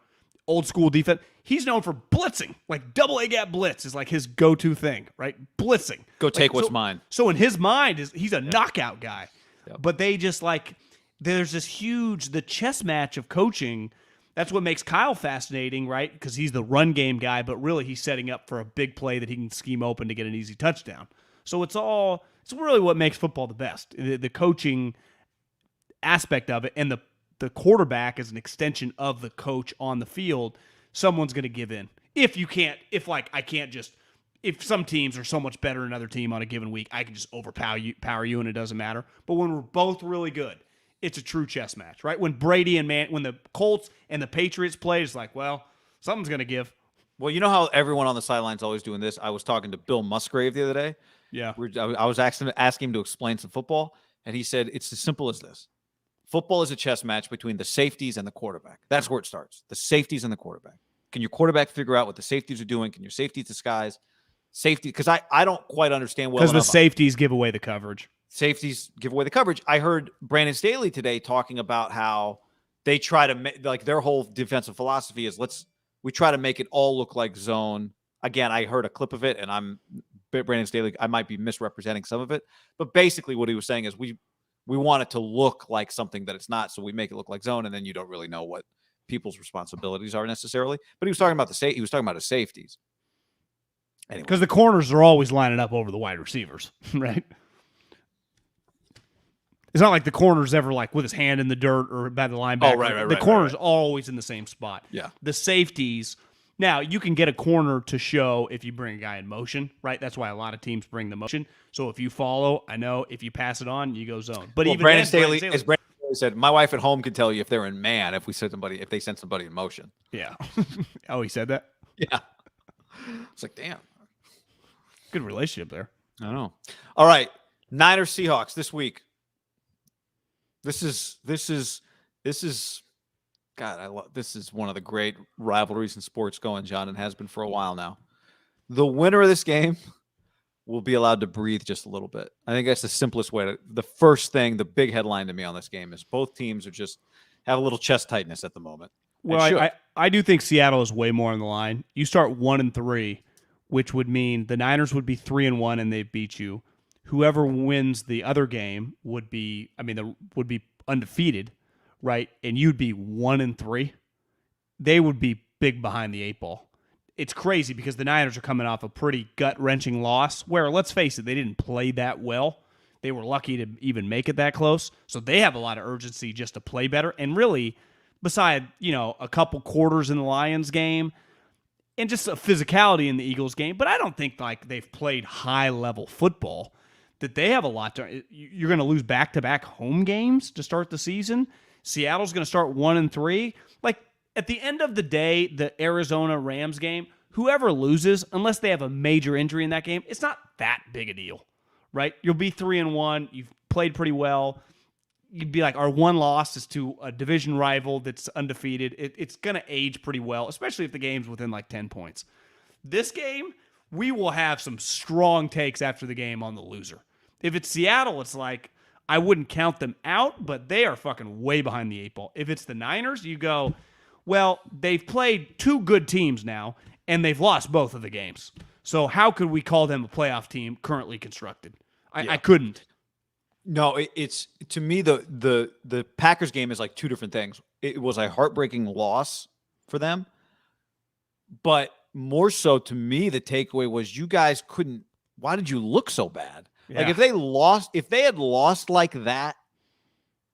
Speaker 2: old school defense, he's known for blitzing. Like double A gap blitz is like his go-to thing, right? Blitzing.
Speaker 1: Go take what's mine.
Speaker 2: So in his mind, he's a knockout guy. Yep. But they just there's this the chess match of coaching. That's what makes Kyle fascinating, right? Because he's the run game guy, but really he's setting up for a big play that he can scheme open to get an easy touchdown. So it's really what makes football the best. The coaching aspect of it, and the quarterback is an extension of the coach on the field. Someone's going to give in. I can't just if some teams are so much better than another team on a given week, I can just overpower you, and it doesn't matter. But when we're both really good, it's a true chess match, right? When Brady and when the Colts and the Patriots play, it's like, well, something's going to give.
Speaker 1: Well, you know how everyone on the sidelines always doing this? I was talking to Bill Musgrave the other day.
Speaker 2: Yeah.
Speaker 1: I was asking him to explain some football, and he said it's as simple as this. Football is a chess match between the safeties and the quarterback. That's where it starts. The safeties and the quarterback. Can your quarterback figure out what the safeties are doing? Can your safeties disguise safety? Because I don't quite understand well enough.
Speaker 2: Because the safeties give away the coverage.
Speaker 1: Safeties give away the coverage. I heard Brandon Staley today talking about how they try to make, like, their whole defensive philosophy is we try to make it all look like zone. Again, I heard a clip of it, and Brandon Staley, I might be misrepresenting some of it, but basically what he was saying is we want it to look like something that it's not, so we make it look like zone, and then you don't really know what people's responsibilities are necessarily. But he was talking about his safeties. Anyway.
Speaker 2: Because the corners are always lining up over the wide receivers, right? It's not like the corner's ever like with his hand in the dirt or by the linebacker.
Speaker 1: Oh, right.
Speaker 2: The corner's always in the same spot.
Speaker 1: Yeah.
Speaker 2: The safeties, now you can get a corner to show if you bring a guy in motion, right? That's why a lot of teams bring the motion. So if you follow, I know if you pass it on, you go zone. But even
Speaker 1: Brandon Staley said, my wife at home can tell you if they're in man if they send somebody in motion.
Speaker 2: Yeah. Oh, he said that?
Speaker 1: Yeah. It's like, damn.
Speaker 2: Good relationship there.
Speaker 1: I don't know. All right. Niners Seahawks this week. This is God, this is one of the great rivalries in sports going, John, and has been for a while now. The winner of this game will be allowed to breathe just a little bit. I think that's the simplest way the first thing, the big headline to me on this game is both teams are just have a little chest tightness at the moment.
Speaker 2: Well, I do think Seattle is way more on the line. You start 1-3, which would mean the Niners would be 3-1 and they beat you. Whoever wins the other game would be undefeated, right? And you'd be 1-3. They would be big behind the 8 ball. It's crazy because the Niners are coming off a pretty gut-wrenching loss where, let's face it, they didn't play that well. They were lucky to even make it that close. So they have a lot of urgency just to play better. And really, beside, a couple quarters in the Lions game and just a physicality in the Eagles game, but I don't think like they've played high-level football, that they have a lot to. You're going to lose back-to-back home games to start the season. Seattle's going to start 1-3. Like, at the end of the day, the Arizona-Rams game, whoever loses, unless they have a major injury in that game, it's not that big a deal, right? You'll be 3-1. You've played pretty well. You'd be like, our one loss is to a division rival that's undefeated. It's going to age pretty well, especially if the game's within like 10 points. This game, we will have some strong takes after the game on the loser. If it's Seattle, it's like, I wouldn't count them out, but they are fucking way behind the 8 ball. If it's the Niners, you go, well, they've played 2 good teams now, and they've lost both of the games. So how could we call them a playoff team currently constructed? I couldn't.
Speaker 1: No, it's to me the Packers game is like 2 different things. It was a heartbreaking loss for them, but more so to me, the takeaway was you guys couldn't. Why did you look so bad?
Speaker 2: Yeah.
Speaker 1: Like if they had lost like that,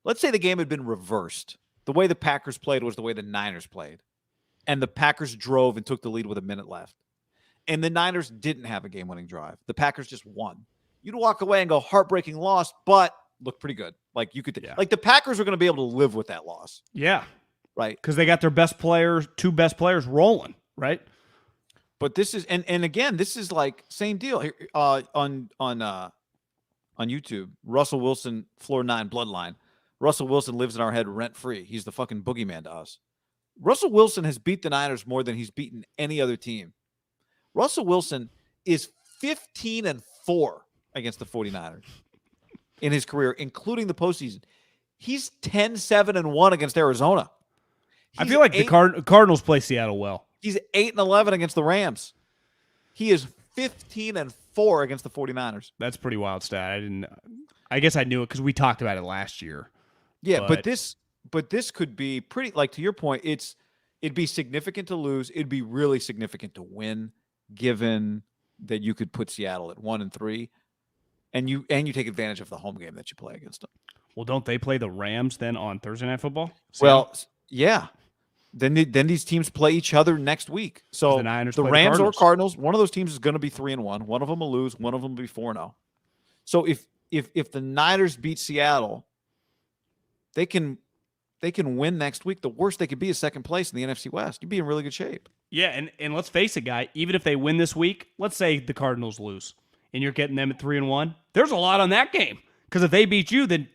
Speaker 1: let's say the game had been reversed. The way the Packers played was the way the Niners played. And the Packers drove and took the lead with a minute left. And the Niners didn't have a game-winning drive. The Packers just won. You'd walk away and go, heartbreaking loss, but looked pretty good. Like you could, like the Packers are going to be able to live with that loss.
Speaker 2: Yeah.
Speaker 1: Right.
Speaker 2: Because they got their best players, 2 best players rolling, right?
Speaker 1: But this is, and again, this is like same deal here on YouTube. Russell Wilson, Floor 9 Bloodline. Russell Wilson lives in our head rent-free. He's the fucking boogeyman to us. Russell Wilson has beat the Niners more than he's beaten any other team. Russell Wilson is 15-4 against the 49ers in his career, including the postseason. He's 10-7-1 against Arizona.
Speaker 2: I feel like the Cardinals play Seattle well.
Speaker 1: He's 8-11 against the Rams. He is 15-4 against the 49ers.
Speaker 2: That's a pretty wild stat. I guess I knew it because we talked about it last year.
Speaker 1: Yeah, but this could be pretty, like to your point, it'd be significant to lose. It'd be really significant to win, given that you could put Seattle at 1-3, and you take advantage of the home game that you play against them.
Speaker 2: Well, don't they play the Rams then on Thursday Night Football?
Speaker 1: Well, yeah. then these teams play each other next week. So
Speaker 2: The Niners
Speaker 1: the
Speaker 2: play the
Speaker 1: Rams or
Speaker 2: Cardinals.
Speaker 1: Cardinals, one of those teams is going to be 3-1. One of them will lose. One of them will be 4-0. So if the Niners beat Seattle, they can win next week. The worst they could be is second place in the NFC West. You'd be in really good shape.
Speaker 2: Yeah, and let's face it, guy. Even if they win this week, let's say the Cardinals lose, and you're getting them at 3-1. There's a lot on that game because if they beat you, then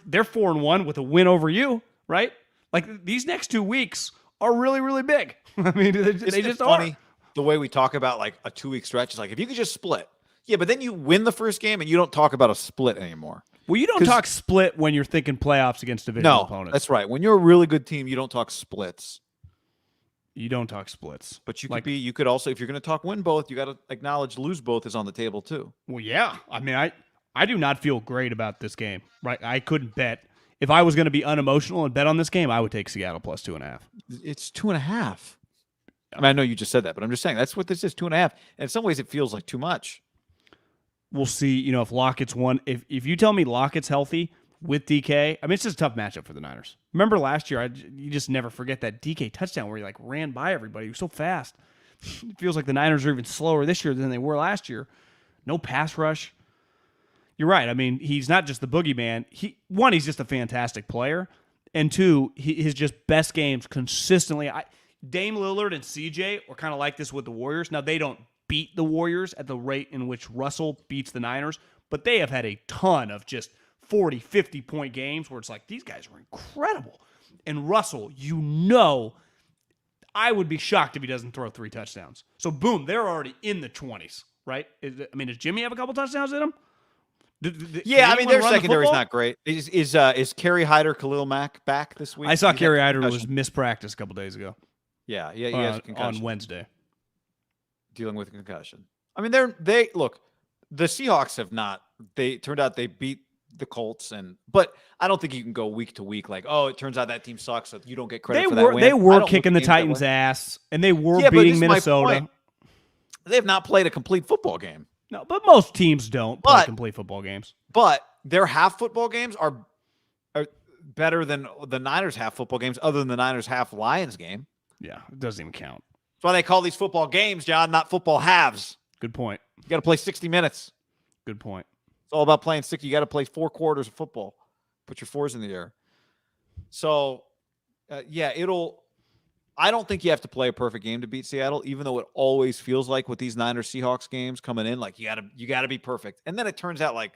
Speaker 2: they're 4-1 with a win over you, right? Like these next 2 weeks are really, really big. I mean, they just
Speaker 1: funny
Speaker 2: are.
Speaker 1: the way we talk about like a 2-week stretch is like if you could just split. Yeah, but then you win the first game and you don't talk about a split anymore.
Speaker 2: Well, you don't talk split when you're thinking playoffs against divisional opponents.
Speaker 1: That's right. When you're a really good team, you don't talk splits.
Speaker 2: You don't talk splits.
Speaker 1: But you could also, if you're going to talk win both, you got to acknowledge lose both is on the table too.
Speaker 2: Well, yeah. I mean, I do not feel great about this game. Right? I couldn't bet. If I was going to be unemotional and bet on this game, I would take Seattle plus 2.5.
Speaker 1: It's 2.5. I mean, I know you just said that, but I'm just saying that's what this is, 2.5. And in some ways, it feels like too much.
Speaker 2: We'll see. If Lockett's one, if you tell me Lockett's healthy with DK, I mean, it's just a tough matchup for the Niners. Remember last year, you just never forget that DK touchdown where he ran by everybody. He was so fast. It feels like the Niners are even slower this year than they were last year. No pass rush. You're right. I mean, he's not just the boogeyman. He's just a fantastic player. And two, his just best games consistently. Dame Lillard and CJ are kind of like this with the Warriors. Now, they don't beat the Warriors at the rate in which Russell beats the Niners, but they have had a ton of just 40, 50-point games where it's like, these guys are incredible. And Russell, I would be shocked if he doesn't throw 3 touchdowns. So, boom, they're already in the 20s, right? Does Jimmy have a couple touchdowns in him?
Speaker 1: Yeah, I mean, their secondary is not great. Is Kerry Hyder, Khalil Mack back this week?
Speaker 2: I saw Kerry Hyder was mispracticed a couple days ago.
Speaker 1: Yeah, he has a concussion.
Speaker 2: On Wednesday.
Speaker 1: Dealing with a concussion. I mean, they look, the Seahawks have not, turned out they beat the Colts, but I don't think you can go week to week like, oh, it turns out that team sucks, so you don't get credit for that win.
Speaker 2: They were kicking the Titans' ass, and they were beating Minnesota.
Speaker 1: They have not played a complete football game.
Speaker 2: No, but most teams don't play complete football games.
Speaker 1: But their half football games are better than the Niners' half football games, other than the Niners' half Lions game.
Speaker 2: Yeah, it doesn't even count.
Speaker 1: That's why they call these football games, John, not football halves.
Speaker 2: Good point.
Speaker 1: You got to play 60 minutes.
Speaker 2: Good point.
Speaker 1: It's all about playing 60. You got to play 4 quarters of football. Put your 4s in the air. So, I don't think you have to play a perfect game to beat Seattle, even though it always feels like with these Niners Seahawks games coming in, like you got to be perfect. And then it turns out like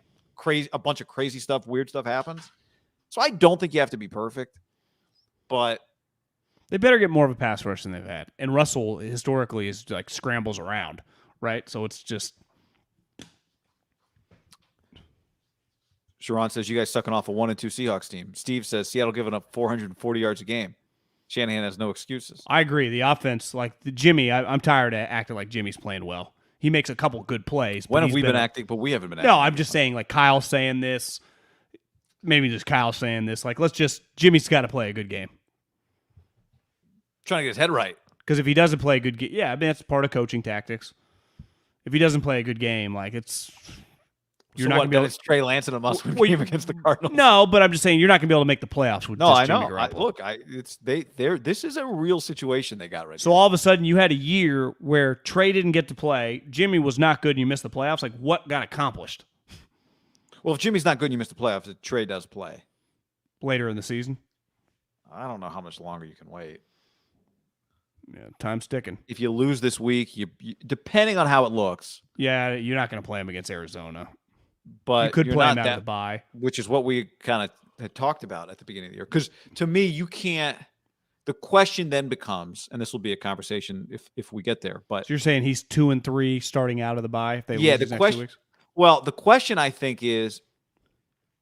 Speaker 1: a bunch of crazy stuff, weird stuff happens. So I don't think you have to be perfect, but
Speaker 2: they better get more of a pass rush than they've had. And Russell historically is like scrambles around, right? So it's just.
Speaker 1: Sharon says you guys sucking off a 1-2 Seahawks team. Steve says Seattle giving up 440 yards a game. Shanahan has no excuses.
Speaker 2: I agree. The offense, like Jimmy, I'm tired of acting like Jimmy's playing well. He makes a couple good plays.
Speaker 1: When have we been acting? But we haven't been acting.
Speaker 2: No, I'm just saying, like Kyle's saying this. Maybe just Kyle saying this. Like, Jimmy's got to play a good game.
Speaker 1: Trying to get his head right.
Speaker 2: Because if he doesn't play a good game, I mean, that's part of coaching tactics. If he doesn't play a good game, like you're not going to be able to.
Speaker 1: Trey Lance in a must-win game against the Cardinals.
Speaker 2: No, but I'm just saying you're not going to be able to make the playoffs with just Jimmy Garoppolo.
Speaker 1: This is a real situation they got right now.
Speaker 2: So all of a sudden you had a year where Trey didn't get to play, Jimmy was not good, and you missed the playoffs. Like, what got accomplished?
Speaker 1: Well, if Jimmy's not good and you miss the playoffs, Trey does play.
Speaker 2: Later in the season?
Speaker 1: I don't know how much longer you can wait.
Speaker 2: Yeah, time's ticking.
Speaker 1: If you lose this week, you depending on how it looks.
Speaker 2: Yeah, you're not going to play him against Arizona.
Speaker 1: But
Speaker 2: you could play him out of the bye.
Speaker 1: Which is what we kind of had talked about at the beginning of the year. Because to me, you can't – the question then becomes, and this will be a conversation if we get there. But
Speaker 2: so you're saying he's 2-3 starting out of the bye if they lose these next 2 weeks?
Speaker 1: Well, the question I think is,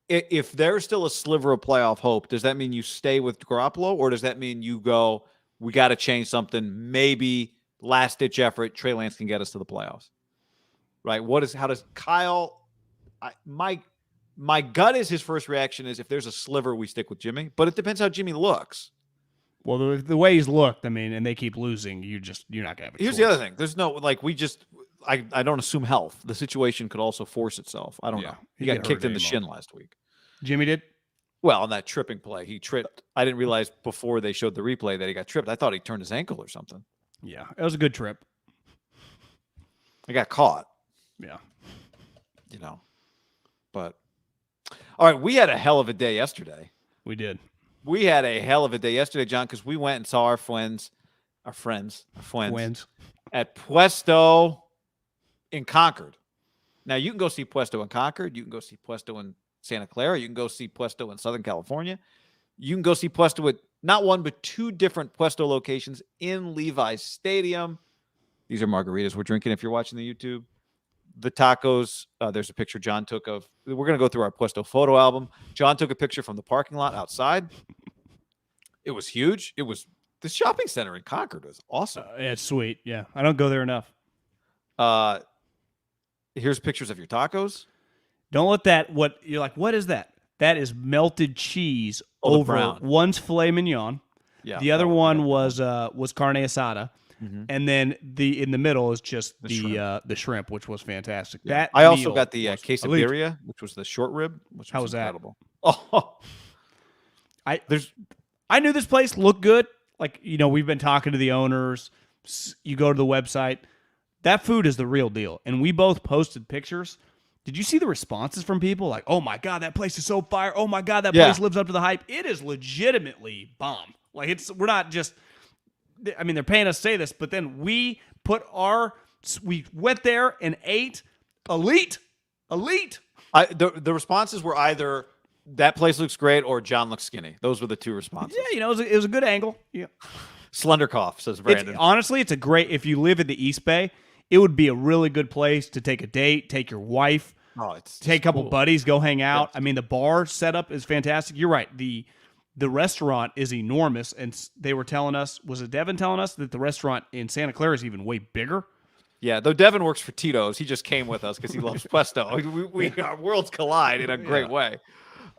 Speaker 1: if there's still a sliver of playoff hope, does that mean you stay with Garoppolo, or does that mean you go, we got to change something, maybe last-ditch effort, Trey Lance can get us to the playoffs? Right? How does Kyle – my gut is his first reaction is if there's a sliver, we stick with Jimmy, but it depends how Jimmy looks.
Speaker 2: Well, the way he's looked, I mean, and they keep losing, you're not going to have a
Speaker 1: Here's
Speaker 2: choice.
Speaker 1: The other thing. There's no, I don't assume health. The situation could also force itself. I don't know. He got kicked in the shin last week.
Speaker 2: Jimmy did?
Speaker 1: Well, on that tripping play, he tripped. I didn't realize before they showed the replay that he got tripped. I thought he turned his ankle or something.
Speaker 2: Yeah, it was a good trip.
Speaker 1: He got caught.
Speaker 2: Yeah.
Speaker 1: But all right, we had a hell of a day yesterday.
Speaker 2: We did.
Speaker 1: We had a hell of a day yesterday, John, because we went and saw our friends at Puesto in Concord. Now, you can go see Puesto in Concord. You can go see Puesto in Santa Clara. You can go see Puesto in Southern California. You can go see Puesto at not one, but two different Puesto locations in Levi's Stadium. These are margaritas we're drinking if you're watching the YouTube. The tacos, there's a picture John took of. We're going to go through our Puesto photo album. John took a picture from the parking lot outside. It was huge. The shopping center in Concord was awesome.
Speaker 2: It's sweet. Yeah. I don't go there enough.
Speaker 1: Here's pictures of your tacos.
Speaker 2: Don't let you're like, what is that? That is melted cheese over
Speaker 1: brown.
Speaker 2: One's filet mignon.
Speaker 1: Yeah.
Speaker 2: The other one was carne asada. Mm-hmm. And then in the middle is just the shrimp, which was fantastic.
Speaker 1: Yeah. I also got the quesadilla, which was the short rib, which was incredible. Oh,
Speaker 2: I knew this place looked good. Like, we've been talking to the owners. You go to the website. That food is the real deal. And we both posted pictures. Did you see the responses from people? Like, oh my God, that place is so fire. Oh my God, that place lives up to the hype. It is legitimately bomb. Like, we're not just, they're paying us to say this, but then we went there and ate elite.
Speaker 1: The responses were either that place looks great or John looks skinny. Those were the two responses.
Speaker 2: Yeah, it was a good angle. Yeah.
Speaker 1: Slender cough, says Brandon.
Speaker 2: Honestly, it's if you live in the East Bay, it would be a really good place to take a date, take your wife, take a couple buddies, go hang out. Yeah. The bar setup is fantastic. You're right. The restaurant is enormous, and they were telling us, was it Devin telling us that the restaurant in Santa Clara is even way bigger?
Speaker 1: Yeah, though Devin works for Tito's. He just came with us because he loves Puesto. Our worlds collide in a great way.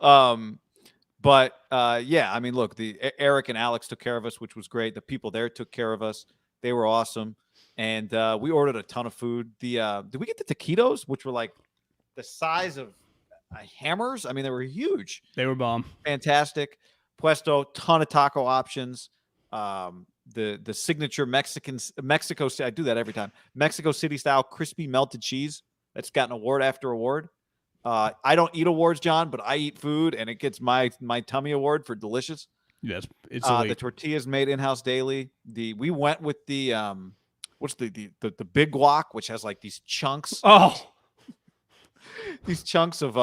Speaker 1: But look, Eric and Alex took care of us, which was great. The people there took care of us. They were awesome. And we ordered a ton of food. Did we get the taquitos, which were like the size of hammers? They were huge.
Speaker 2: They were bomb.
Speaker 1: Fantastic. Puesto, ton of taco options. The signature Mexico. I do that every time. Mexico City style crispy melted cheese. That's gotten award after award. I don't eat awards, John, but I eat food, and it gets my tummy award for delicious.
Speaker 2: Yes, it's
Speaker 1: the tortillas made in-house daily. We went with the what's the big guac, which has like these chunks.
Speaker 2: Oh,
Speaker 1: these chunks of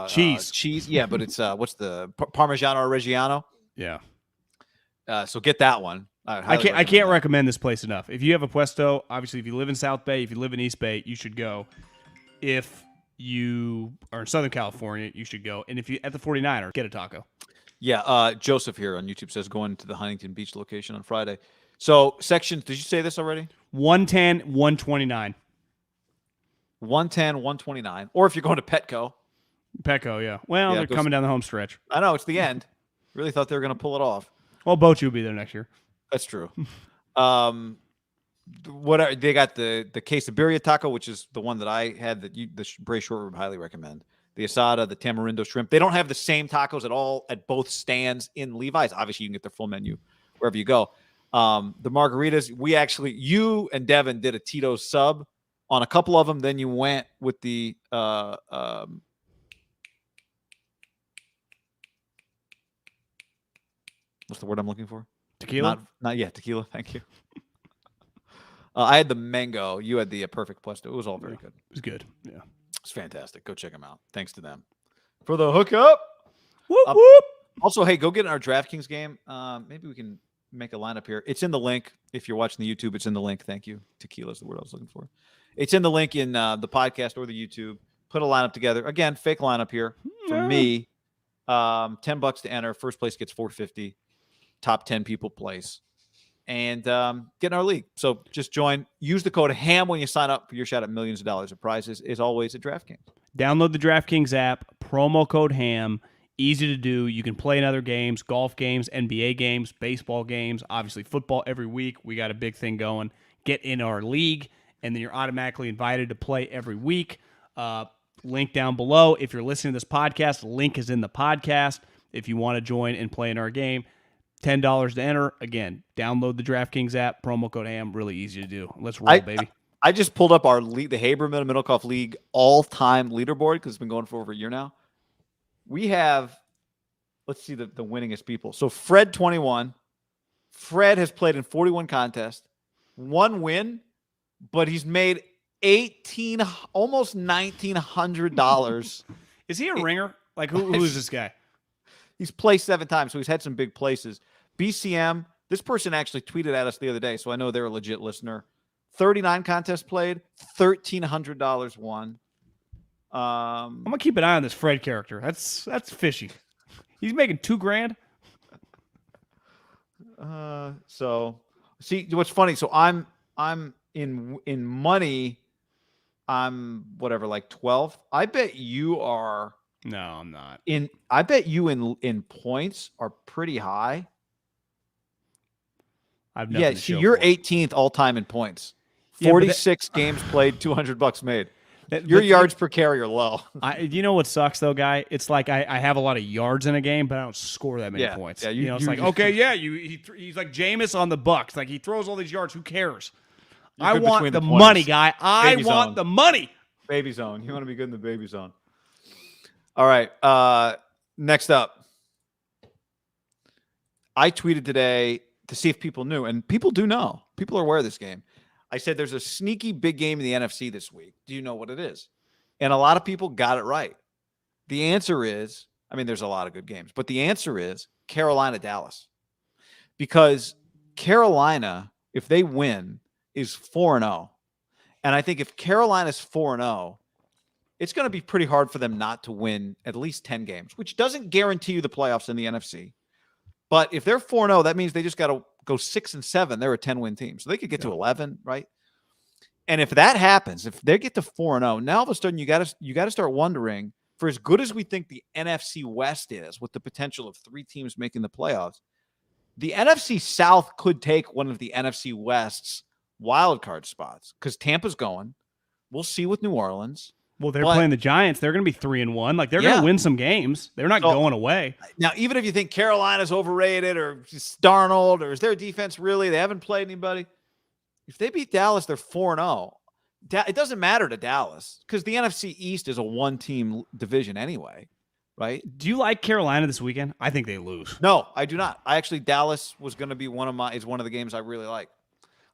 Speaker 2: cheese.
Speaker 1: Cheese, yeah, but it's what's the Parmigiano Reggiano?
Speaker 2: Yeah.
Speaker 1: So get that one.
Speaker 2: I can't recommend this place enough. If you have a Puesto, obviously, if you live in South Bay, if you live in East Bay, you should go. If you are in Southern California, you should go. And if you at the 49ers, get a taco.
Speaker 1: Yeah, Joseph here on YouTube says going to the Huntington Beach location on Friday. So sections, did you say this already?
Speaker 2: 110, 129.
Speaker 1: 110, 129. Or if you're going to Petco.
Speaker 2: Petco, yeah. Well, they're coming down the home stretch.
Speaker 1: I know, it's the end. Really thought they were going to pull it off.
Speaker 2: Well, Bochi will be there next year.
Speaker 1: That's true. They got the quesadilla taco, which is the one that I had the Bray short rib highly recommend. The asada, the tamarindo shrimp. They don't have the same tacos at all at both stands in Levi's. Obviously, you can get their full menu wherever you go. The margaritas, you and Devin did a Tito's sub on a couple of them. Then you went with the what's the word I'm looking for?
Speaker 2: Tequila?
Speaker 1: Not yet. Tequila. Thank you. I had the mango. You had the perfect Puesto. It was all very good.
Speaker 2: It was good. Yeah.
Speaker 1: It's fantastic. Go check them out. Thanks to them for the hookup.
Speaker 2: Whoop, whoop.
Speaker 1: Also, hey, go get in our DraftKings game. Maybe we can make a lineup here. It's in the link. If you're watching the YouTube, it's in the link. Thank you. Tequila is the word I was looking for. It's in the link in the podcast or the YouTube. Put a lineup together. Again, fake lineup here for me. $10 to enter. First place gets $450. Top 10 people place. And get in our league. So just join. Use the code HAM when you sign up for your shot at millions of dollars of prizes. Is always at DraftKings.
Speaker 2: Download the DraftKings app. Promo code HAM. Easy to do. You can play in other games, golf games, NBA games, baseball games, obviously football every week. We got a big thing going. Get in our league, and then you're automatically invited to play every week. Link down below. If you're listening to this podcast, link is in the podcast. If you want to join and play in our game, $10 to enter. Again, download the DraftKings app, promo code HAM. Really easy to do. Let's roll, baby.
Speaker 1: I just pulled up our league, the Haberman Middlecoff League all-time leaderboard because it's been going for over a year now. We have, let's see the winningest people. So Fred 21. Fred has played in 41 contests, 1 win, but he's made almost $1,900.
Speaker 2: Is he a ringer? Like who is this guy?
Speaker 1: He's placed 7 times, so he's had some big places. BCM, this person actually tweeted at us the other day, so I know they're a legit listener. 39 contests played, $1,300 won.
Speaker 2: I'm gonna keep an eye on this Fred character. That's fishy. He's making $2,000.
Speaker 1: So see what's funny. So I'm in money. I'm whatever, like 12th. I bet you are.
Speaker 2: No, I'm not.
Speaker 1: I bet you in points are pretty high.
Speaker 2: I've nothing to show
Speaker 1: you're
Speaker 2: for it.
Speaker 1: 18th all time in points.
Speaker 2: Yeah,
Speaker 1: 46 games played, $200 made. Your yards per carry are low.
Speaker 2: You know what sucks though, guy? It's like I have a lot of yards in a game, but I don't score that many points.
Speaker 1: Yeah,
Speaker 2: it's like okay, he's like Jameis on the Bucks. Like he throws all these yards. Who cares? I want the money, guy. I want the money.
Speaker 1: Baby zone. You want to be good in the baby zone. All right. Next up, I tweeted today to see if people knew, and people do know. People are aware of this game. I said there's a sneaky big game in the NFC this week. Do you know what it is? And a lot of people got it right. The answer is, I mean, there's a lot of good games, but the answer is Carolina-Dallas. Because Carolina, if they win, is 4-0. And I think if Carolina's 4-0, it's going to be pretty hard for them not to win at least 10 games, which doesn't guarantee you the playoffs in the NFC. But if they're 4-0, that means they just got to go 6-7. They're a 10-win team. So they could get to 11, right? And if that happens, if they get to 4-0, now all of a sudden you got to start wondering, for as good as we think the NFC West is, with the potential of 3 teams making the playoffs, the NFC South could take one of the NFC West's wild card spots because Tampa's going. We'll see with New Orleans.
Speaker 2: Well, they're playing the Giants. They're going to be 3-1. Like they're going to win some games. They're not going away.
Speaker 1: Now, even if you think Carolina's overrated or Darnold or is their defense really, they haven't played anybody. If they beat Dallas, they're 4-0. It doesn't matter to Dallas because the NFC East is a 1-team division anyway, right?
Speaker 2: Do you like Carolina this weekend? I think they lose.
Speaker 1: No, I do not. Dallas was going to be one of the games I really like.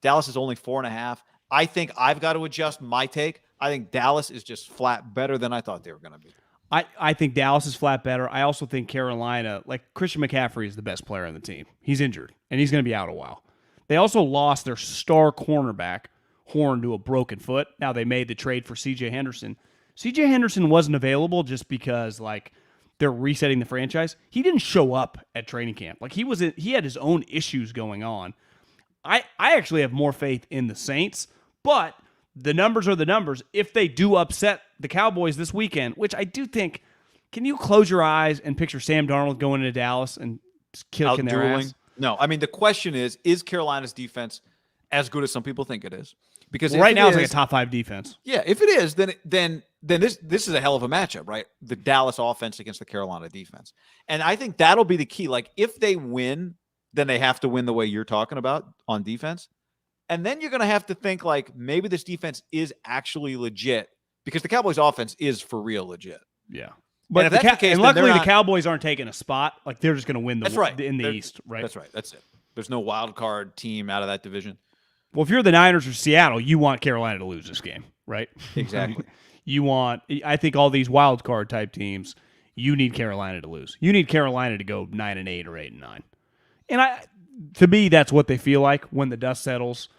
Speaker 1: Dallas is only 4.5. I think I've got to adjust my take. I think Dallas is just flat better than I thought they were going to be.
Speaker 2: I think Dallas is flat better. I also think Carolina, like Christian McCaffrey is the best player on the team. He's injured, and he's going to be out a while. They also lost their star cornerback, Horn, to a broken foot. Now they made the trade for C.J. Henderson. C.J. Henderson wasn't available just because, like, they're resetting the franchise. He didn't show up at training camp. Like, he had his own issues going on. I actually have more faith in the Saints, but the numbers are the numbers. If they do upset the Cowboys this weekend, which I do think, can you close your eyes and picture Sam Darnold going into Dallas and kicking their ass?
Speaker 1: No, I mean, the question is Carolina's defense as good as some people think it is? Because
Speaker 2: right now it's like a top 5 defense.
Speaker 1: Yeah, if it is, then this is a hell of a matchup, right? The Dallas offense against the Carolina defense. And I think that'll be the key. Like, if they win, then they have to win the way you're talking about on defense. And then you're going to have to think, like, maybe this defense is actually legit because the Cowboys offense is for real legit.
Speaker 2: Yeah. But
Speaker 1: if that's the case,
Speaker 2: luckily the Cowboys aren't taking a spot. Like, they're just going to win in the East, right?
Speaker 1: That's right. That's it. There's no wild card team out of that division.
Speaker 2: Well, if you're the Niners or Seattle, you want Carolina to lose this game, right?
Speaker 1: Exactly.
Speaker 2: I think all these wild card type teams, you need Carolina to lose. You need Carolina to go 9-8 or 8-9. And to me, that's what they feel like when the dust settles.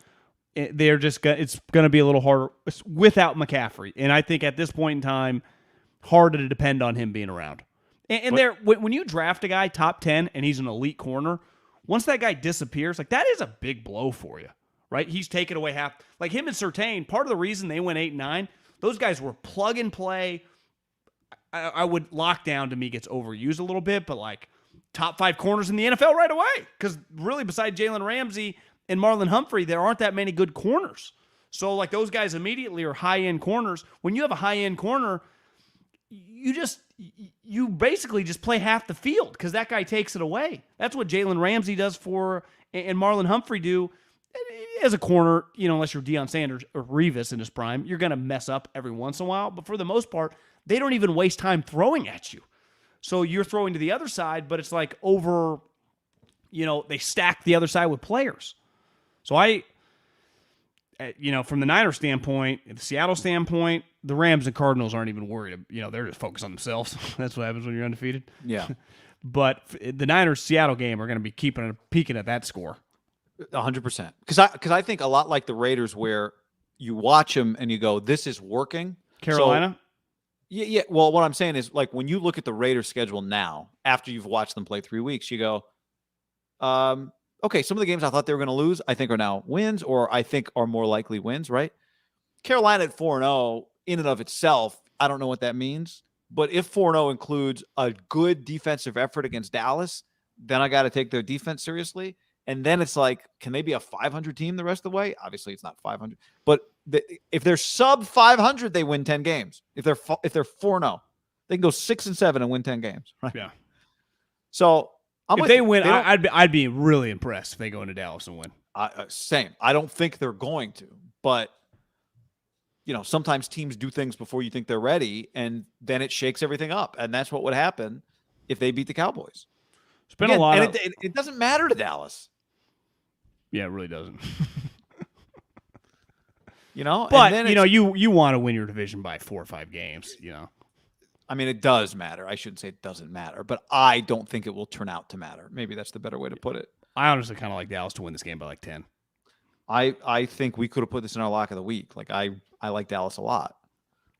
Speaker 2: They're just it's going to be a little harder without McCaffrey. And I think at this point in time, harder to depend on him being around. And when you draft a guy top 10 and he's an elite corner, once that guy disappears, like that is a big blow for you, right? He's taken away half. Like him and Surtain, part of the reason they went 8-9, those guys were plug and play. I would lockdown to me gets overused a little bit, but like top 5 corners in the NFL right away. Because really, beside Jalen Ramsey and Marlon Humphrey, there aren't that many good corners. So like those guys immediately are high-end corners. When you have a high-end corner, you basically just play half the field because that guy takes it away. That's what Jalen Ramsey does and Marlon Humphrey do as a corner. Unless you're Deion Sanders or Revis in his prime, you're going to mess up every once in a while. But for the most part, they don't even waste time throwing at you. So you're throwing to the other side, but it's like over. They stack the other side with players. So from the Niners standpoint, the Seattle standpoint, the Rams and Cardinals aren't even worried. They're just focused on themselves. That's what happens when you're undefeated.
Speaker 1: Yeah.
Speaker 2: But the Niners-Seattle game are going to be peeking at that score.
Speaker 1: 100%. Because I think a lot like the Raiders, where you watch them and you go, this is working.
Speaker 2: Carolina?
Speaker 1: Yeah. Well, what I'm saying is, like, when you look at the Raiders schedule now, after you've watched them play 3 weeks, you go, okay, some of the games I thought they were going to lose, I think are now wins, or I think are more likely wins, right? Carolina at 4-0, in and of itself, I don't know what that means. But if 4-0 includes a good defensive effort against Dallas, then I got to take their defense seriously. And then it's like, can they be a 500 team the rest of the way? Obviously, it's not 500. But if they're sub 500, they win 10 games. If they're 4-0, they can go 6-7 and win 10 games. Right?
Speaker 2: Yeah.
Speaker 1: So
Speaker 2: if they win, I'd be really impressed if they go into Dallas and win.
Speaker 1: Same. I don't think they're going to, but sometimes teams do things before you think they're ready, and then it shakes everything up, and that's what would happen if they beat the Cowboys.
Speaker 2: It's been a lot,
Speaker 1: and it doesn't matter to Dallas.
Speaker 2: Yeah, it really doesn't.
Speaker 1: But
Speaker 2: and then you want to win your division by 4 or 5 games.
Speaker 1: I mean, it does matter. I shouldn't say it doesn't matter, but I don't think it will turn out to matter. Maybe that's the better way to put it.
Speaker 2: I honestly kind of like Dallas to win this game by like 10.
Speaker 1: I think we could have put this in our lock of the week. Like, I like Dallas a lot.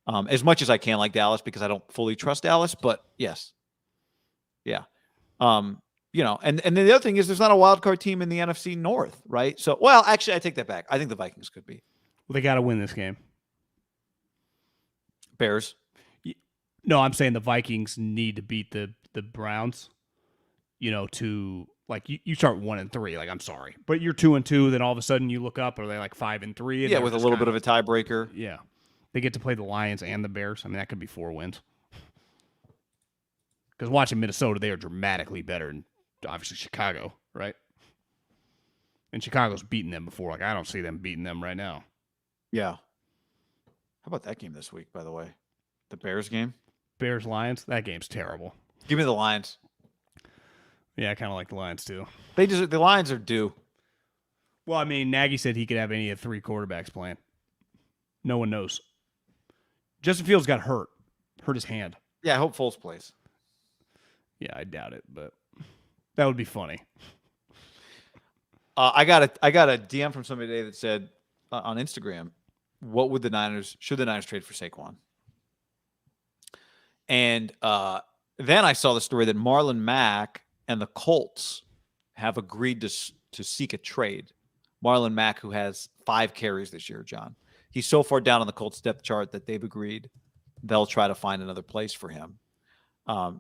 Speaker 1: As much as I can like Dallas because I don't fully trust Dallas, but yes. Yeah. And then the other thing is there's not a wild card team in the NFC North, right? So, well, actually, I take that back. I think the Vikings could be.
Speaker 2: Well, they got to win this game.
Speaker 1: Bears.
Speaker 2: No, I'm saying the Vikings need to beat the Browns, to like you start 1-3. Like, I'm sorry, but you're 2-2. Then all of a sudden you look up, are they like 5-3?
Speaker 1: Yeah, with a little bit of a tiebreaker.
Speaker 2: Yeah, they get to play the Lions and the Bears. I mean, that could be 4 wins. Because watching Minnesota, they are dramatically better than obviously Chicago, right? And Chicago's beaten them before. Like, I don't see them beating them right now.
Speaker 1: Yeah. How about that game this week, by the way? The Bears game?
Speaker 2: Bears-Lions? That game's terrible.
Speaker 1: Give me the Lions.
Speaker 2: Yeah, I kind of like the Lions, too.
Speaker 1: The Lions are due.
Speaker 2: Well, I mean, Nagy said he could have any of 3 quarterbacks playing. No one knows. Justin Fields got hurt his hand.
Speaker 1: Yeah, I hope Foles plays.
Speaker 2: Yeah, I doubt it, but that would be funny.
Speaker 1: I got a DM from somebody today that said on Instagram, should the Niners trade for Saquon? And then I saw the story that Marlon Mack and the Colts have agreed to seek a trade. Marlon Mack, who has 5 carries this year, John. He's so far down on the Colts depth chart that they've agreed they'll try to find another place for him.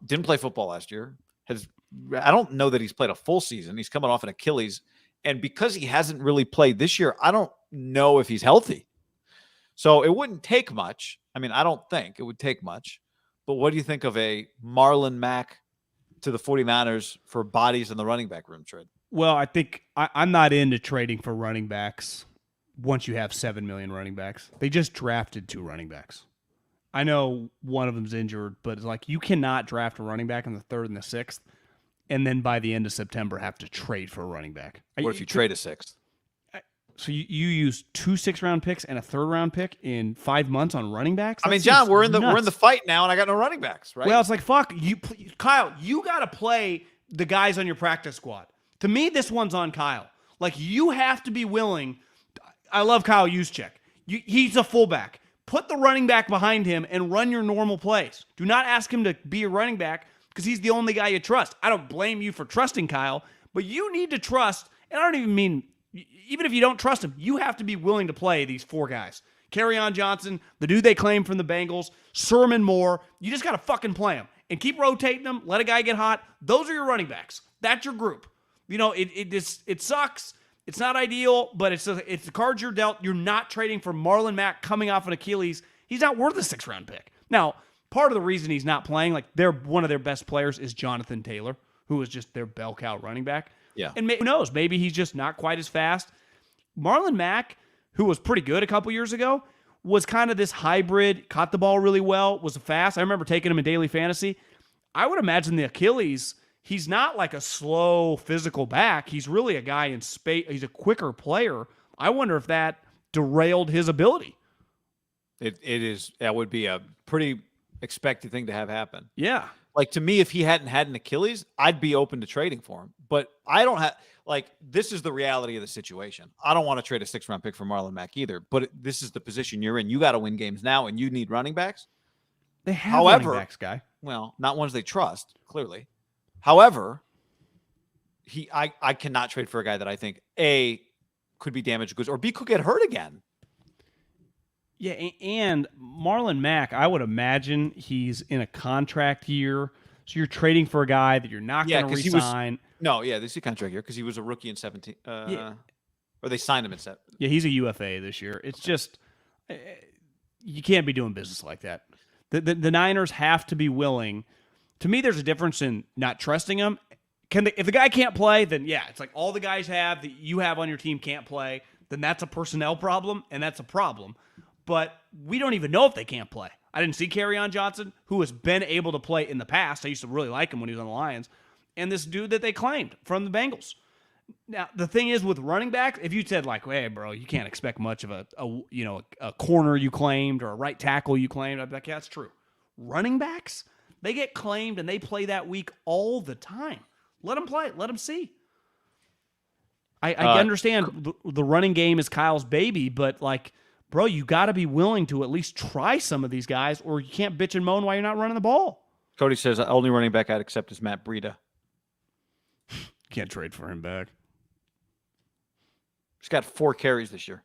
Speaker 1: Didn't play football last year. I don't know that he's played a full season. He's coming off an Achilles. And because he hasn't really played this year, I don't know if he's healthy. So it wouldn't take much. I mean, I don't think it would take much. But what do you think of a Marlon Mack to the 49ers for bodies in the running back room trade?
Speaker 2: Well, I think I'm not into trading for running backs once you have 7 million running backs. They just drafted 2 running backs. I know one of them's injured, but it's like you cannot draft a running back in the 3rd and the 6th and then by the end of September have to trade for a running back.
Speaker 1: What if you trade a 6th?
Speaker 2: So you use 2 6th-round picks and a 3rd-round pick in 5 months on running backs?
Speaker 1: I mean, John, we're in the fight now, and I got no running backs, right?
Speaker 2: Well, it's like, fuck you, Kyle. You got to play the guys on your practice squad. To me, this one's on Kyle. Like, you have to be willing. I love Kyle Juszczyk. He's a fullback. Put the running back behind him and run your normal plays. Do not ask him to be a running back because he's the only guy you trust. I don't blame you for trusting Kyle, but you need to trust. And I don't even mean. Even if you don't trust him, you have to be willing to play these 4 guys. Kerryon Johnson, the dude they claimed from the Bengals, Sermon Moore. You just got to fucking play them. And keep rotating them. Let a guy get hot. Those are your running backs. That's your group. It sucks. It's not ideal, but it's the cards you're dealt. You're not trading for Marlon Mack coming off an Achilles. He's not worth a 6th-round pick. Now, part of the reason he's not playing, like one of their best players is Jonathan Taylor, who is just their bell cow running back.
Speaker 1: Yeah.
Speaker 2: And who knows, maybe he's just not quite as fast. Marlon Mack, who was pretty good a couple years ago, was kind of this hybrid, caught the ball really well, was fast. I remember taking him in daily fantasy. I would imagine the Achilles, he's not like a slow physical back. He's really a guy in space. He's a quicker player. I wonder if that derailed his ability.
Speaker 1: That would be a pretty expected thing to have happen.
Speaker 2: Yeah.
Speaker 1: Like, to me, if he hadn't had an Achilles, I'd be open to trading for him. But I don't have, like, this is the reality of the situation. I don't want to trade a 6th-round pick for Marlon Mack either, but this is the position you're in. You got to win games now, and you need running backs.
Speaker 2: They have running backs, guy.
Speaker 1: Well, not ones they trust, clearly. However, I cannot trade for a guy that I think, A, could be damaged goods, or B, could get hurt again.
Speaker 2: Yeah, and Marlon Mack, I would imagine he's in a contract year, so you're trading for a guy that you're not going to re-sign.
Speaker 1: This is a contract year because he was a rookie in 17. Or they signed him in 7.
Speaker 2: Yeah, he's a UFA this year. It's just, you can't be doing business like that. The Niners have to be willing. To me, there's a difference in not trusting him. If the guy can't play, then yeah, it's like all the guys that you have on your team can't play, then that's a personnel problem, and that's a problem. But we don't even know if they can't play. I didn't see Kerryon Johnson, who has been able to play in the past. I used to really like him when he was on the Lions. And this dude that they claimed from the Bengals. Now, the thing is with running backs, if you said like, hey, bro, you can't expect much of a corner you claimed or a right tackle you claimed, I'd be like, yeah, that's true. Running backs, they get claimed and they play that week all the time. Let them play. Let them see. I understand the running game is Kyle's baby, but like, bro, you got to be willing to at least try some of these guys, or you can't bitch and moan while you're not running the ball.
Speaker 1: Cody says, the only running back I'd accept is Matt Breida.
Speaker 2: Can't trade for him back.
Speaker 1: He's got 4 carries this year.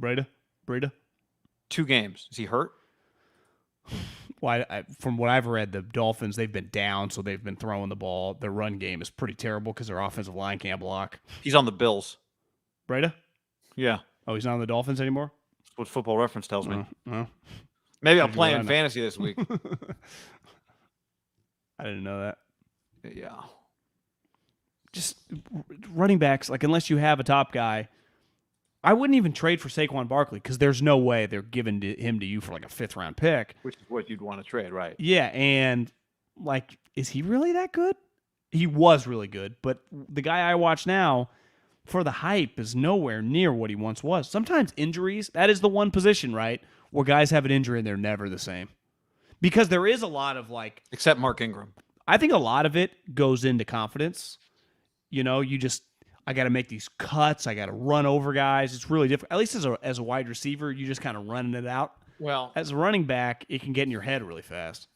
Speaker 2: Breida?
Speaker 1: 2 games. Is he hurt?
Speaker 2: Well, from what I've read, the Dolphins, they've been down, so they've been throwing the ball. Their run game is pretty terrible because their offensive line can't block.
Speaker 1: He's on the Bills.
Speaker 2: Breida?
Speaker 1: Yeah.
Speaker 2: Oh, he's not on the Dolphins anymore?
Speaker 1: That's what Football Reference tells me.
Speaker 2: Maybe
Speaker 1: I'll play in fantasy this week.
Speaker 2: I didn't know that.
Speaker 1: Yeah.
Speaker 2: Just running backs, like unless you have a top guy, I wouldn't even trade for Saquon Barkley because there's no way they're giving him to you for like a 5th-round pick.
Speaker 1: Which is what you'd want to trade, right?
Speaker 2: Yeah, and like, is he really that good? He was really good, but the guy I watch now, for the hype, is nowhere near what he once was. Sometimes injuries, that is the one position, right, where guys have an injury and they're never the same. Because there is a lot of like...
Speaker 1: Except Mark Ingram.
Speaker 2: I think a lot of it goes into confidence. You know, I got to make these cuts. I got to run over guys. It's really different. At least as a wide receiver, you just kind of running it out.
Speaker 1: Well,
Speaker 2: as a running back, it can get in your head really fast.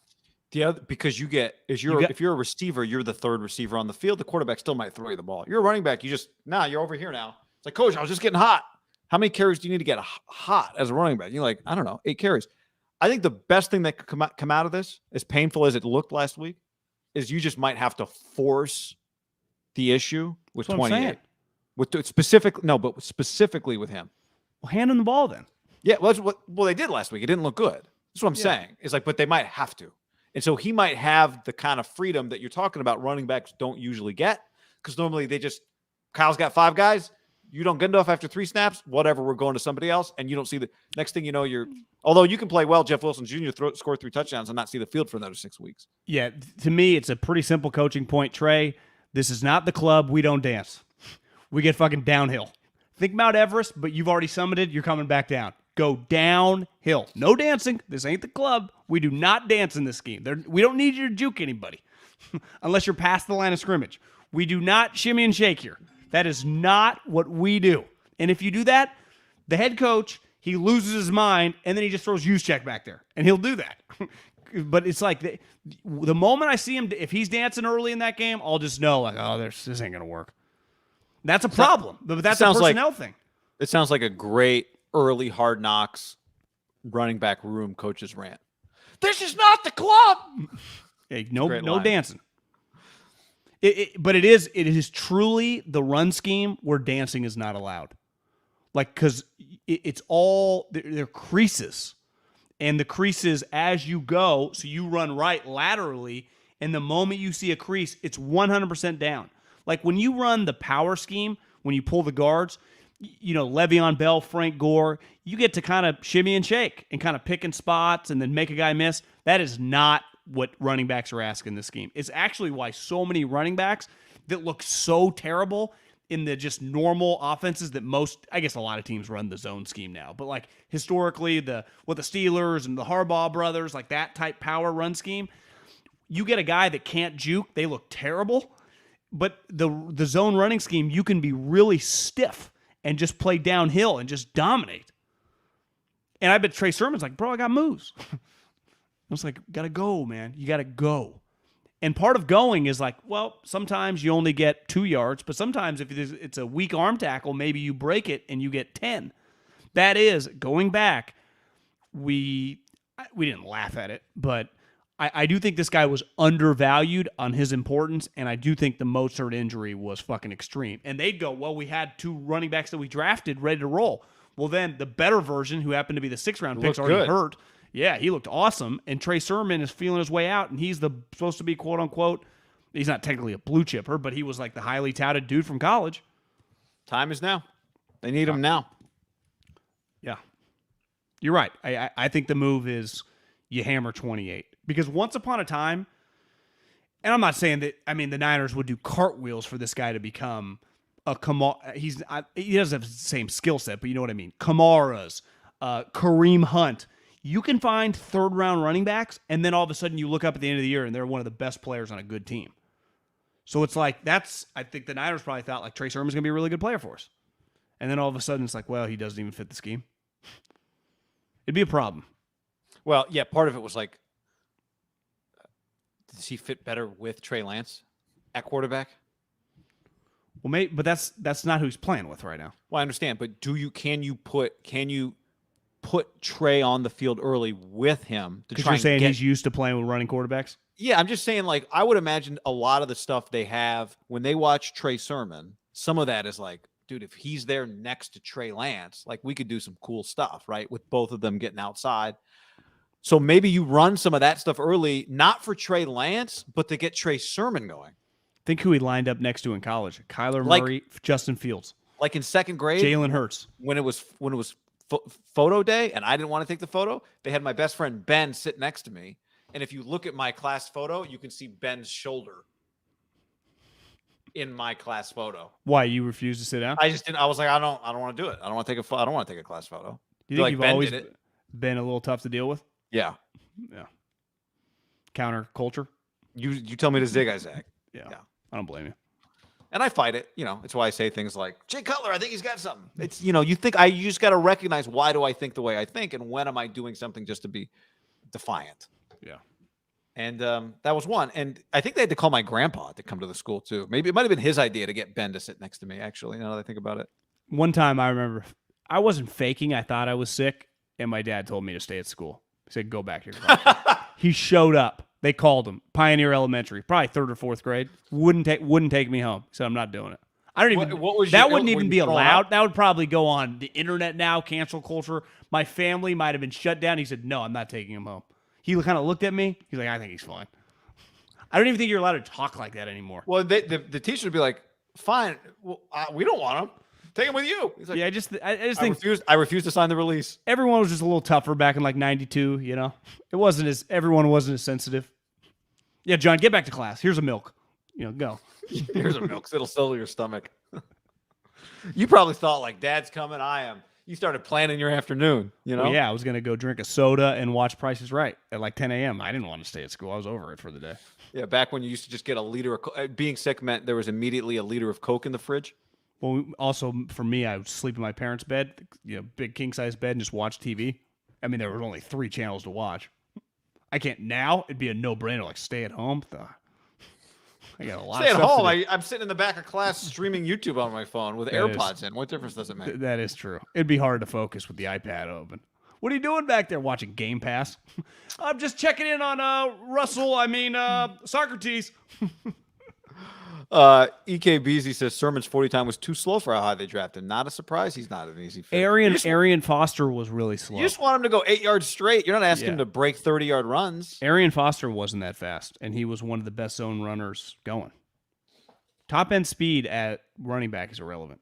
Speaker 1: Because if you're a receiver, you're the 3rd receiver on the field. The quarterback still might throw you the ball. You're a running back. You're over here now. It's like, coach, I was just getting hot. How many carries do you need to get hot as a running back? You're like, I don't know, 8 carries. I think the best thing that could come out of this, as painful as it looked last week, is you just might have to force the issue with 28. Specifically with him.
Speaker 2: Well, hand him the ball then.
Speaker 1: Yeah, well, they did last week. It didn't look good. That's what I'm saying. It's like, but they might have to. And so he might have the kind of freedom that you're talking about running backs don't usually get, because normally Kyle's got 5 guys. You don't get enough after 3 snaps, whatever, we're going to somebody else. And you don't see the next thing you know, although you can play well, Jeff Wilson Jr. score 3 touchdowns and not see the field for another 6 weeks.
Speaker 2: Yeah, to me, it's a pretty simple coaching point, Trey. This is not the club. We don't dance. We get fucking downhill. Think Mount Everest, but you've already summited. You're coming back down. Go downhill. No dancing. This ain't the club. We do not dance in this scheme. We don't need you to juke anybody unless you're past the line of scrimmage. We do not shimmy and shake here. That is not what we do. And if you do that, the head coach, he loses his mind, and then he just throws Juszczyk back there, and he'll do that. But it's like the moment I see him, if he's dancing early in that game, I'll just know, like, oh, this ain't going to work. That's a problem. But that's a personnel thing.
Speaker 1: It sounds like a great early Hard Knocks running back room coach's rant. This is not the club.
Speaker 2: Hey, no dancing. But it is truly the run scheme where dancing is not allowed. Like, because it's all, they're creases. And the creases as you go, so you run right laterally, and the moment you see a crease, it's 100% down. Like when you run the power scheme, when you pull the guards, Le'Veon Bell, Frank Gore, you get to kind of shimmy and shake and kind of pick in spots and then make a guy miss. That is not what running backs are asking in this scheme. It's actually why so many running backs that look so terrible in the just normal offenses that I guess a lot of teams run the zone scheme now, but like historically the Steelers and the Harbaugh brothers, like that type power run scheme, you get a guy that can't juke, they look terrible. But the zone running scheme, you can be really stiff and just play downhill and just dominate. And I bet Trey Sermon's like, bro, I got moves. I was like, gotta go, man. You gotta go. And part of going is like, well, sometimes you only get 2 yards, but sometimes if it's a weak arm tackle, maybe you break it and you get 10. That is, going back, we didn't laugh at it, but I do think this guy was undervalued on his importance, and I do think the Mostert injury was fucking extreme. And they'd go, well, we had 2 running backs that we drafted ready to roll. Well, then the better version, who happened to be the 6th-round pick's already hurt. Yeah, he looked awesome, and Trey Sermon is feeling his way out, and he's supposed to be quote-unquote, he's not technically a blue chipper, but he was like the highly touted dude from college.
Speaker 1: Time is now. They need him now.
Speaker 2: Yeah. You're right. I think the move is you hammer 28. Because once upon a time, and I'm not saying that, the Niners would do cartwheels for this guy to become a Kamara. He doesn't have the same skill set, but you know what I mean. Kamara's, Kareem Hunt. You can find 3rd-round running backs, and then all of a sudden you look up at the end of the year and they're one of the best players on a good team. So it's like, I think the Niners probably thought like Trey Sermon's going to be a really good player for us. And then all of a sudden it's like, well, he doesn't even fit the scheme. It'd be a problem.
Speaker 1: Well, yeah, part of it was like, does he fit better with Trey Lance at quarterback?
Speaker 2: Well, maybe, but that's not who he's playing with right now.
Speaker 1: Well, I understand, but can you put Trey on the field early with him to try?
Speaker 2: You're saying he's used to playing with running quarterbacks?
Speaker 1: Yeah, I'm just saying, like, I would imagine a lot of the stuff they have when they watch Trey Sermon, some of that is like, dude, if he's there next to Trey Lance, like, we could do some cool stuff, right? With both of them getting outside. So maybe you run some of that stuff early, not for Trey Lance, but to get Trey Sermon going.
Speaker 2: Think who he lined up next to in college: Kyler Murray, Justin Fields.
Speaker 1: Like in 2nd grade,
Speaker 2: Jalen Hurts.
Speaker 1: When it was photo day, and I didn't want to take the photo, they had my best friend Ben sit next to me, and if you look at my class photo, you can see Ben's shoulder in my class photo.
Speaker 2: Why, you refused to sit down?
Speaker 1: I just didn't. I was like, I don't want to do it. I don't want to take a class photo.
Speaker 2: Do you think you've always been a little tough to deal with?
Speaker 1: Yeah.
Speaker 2: Counter culture.
Speaker 1: You tell me to zig, I zag.
Speaker 2: Yeah. I don't blame you.
Speaker 1: And I fight it. It's why I say things like, Jay Cutler, I think he's got something. It's, you just got to recognize, why do I think the way I think, and when am I doing something just to be defiant?
Speaker 2: Yeah.
Speaker 1: And that was one. And I think they had to call my grandpa to come to the school too. Maybe it might have been his idea to get Ben to sit next to me, actually, now that I think about it.
Speaker 2: One time I remember I wasn't faking. I thought I was sick, and my dad told me to stay at school. He said, go back to your class. He showed up. They called him. Pioneer Elementary, probably 3rd or 4th grade. Wouldn't take me home. He said, I'm not doing it. I don't even. That wouldn't even be allowed. That would probably go on the internet now. Cancel culture. My family might have been shut down. He said, no, I'm not taking him home. He kind of looked at me. He's like, I think he's fine. I don't even think you're allowed to talk like that anymore.
Speaker 1: Well, the teacher would be like, fine. Well, we don't want him. Take him with you. He's like,
Speaker 2: yeah, I just think
Speaker 1: I refuse to sign the release.
Speaker 2: Everyone was just a little tougher back in like '92. Everyone wasn't as sensitive. Yeah, John, get back to class. Here's a milk. Go.
Speaker 1: Here's a milk. It'll settle your stomach. You probably thought, like, Dad's coming. I am. You started planning your afternoon.
Speaker 2: Well, yeah, I was gonna go drink a soda and watch Price is Right at like 10 a.m. I didn't want to stay at school. I was over it for the day.
Speaker 1: Yeah, back when you used to just get a liter of being sick meant there was immediately a liter of Coke in the fridge.
Speaker 2: Well, also for me, I would sleep in my parents' bed, big king size bed, and just watch TV. There were only 3 channels to watch. I can't now. It'd be a no-brainer. Like, stay at home. I got a lot. Stay
Speaker 1: of stuff at home. I'm sitting in the back of class streaming YouTube on my phone with AirPods in. What difference does it make?
Speaker 2: That is true. It'd be hard to focus with the iPad open. What are you doing back there? Watching Game Pass? I'm just checking in on Socrates.
Speaker 1: EK Beasley says Sermon's 40 time was too slow for how high they drafted. Not a surprise. He's not an easy fit.
Speaker 2: Arian Foster was really slow.
Speaker 1: You just want him to go 8 yards straight. You're not asking him to break 30-yard runs.
Speaker 2: Arian Foster wasn't that fast, and he was one of the best zone runners going. Top end speed at running back is irrelevant.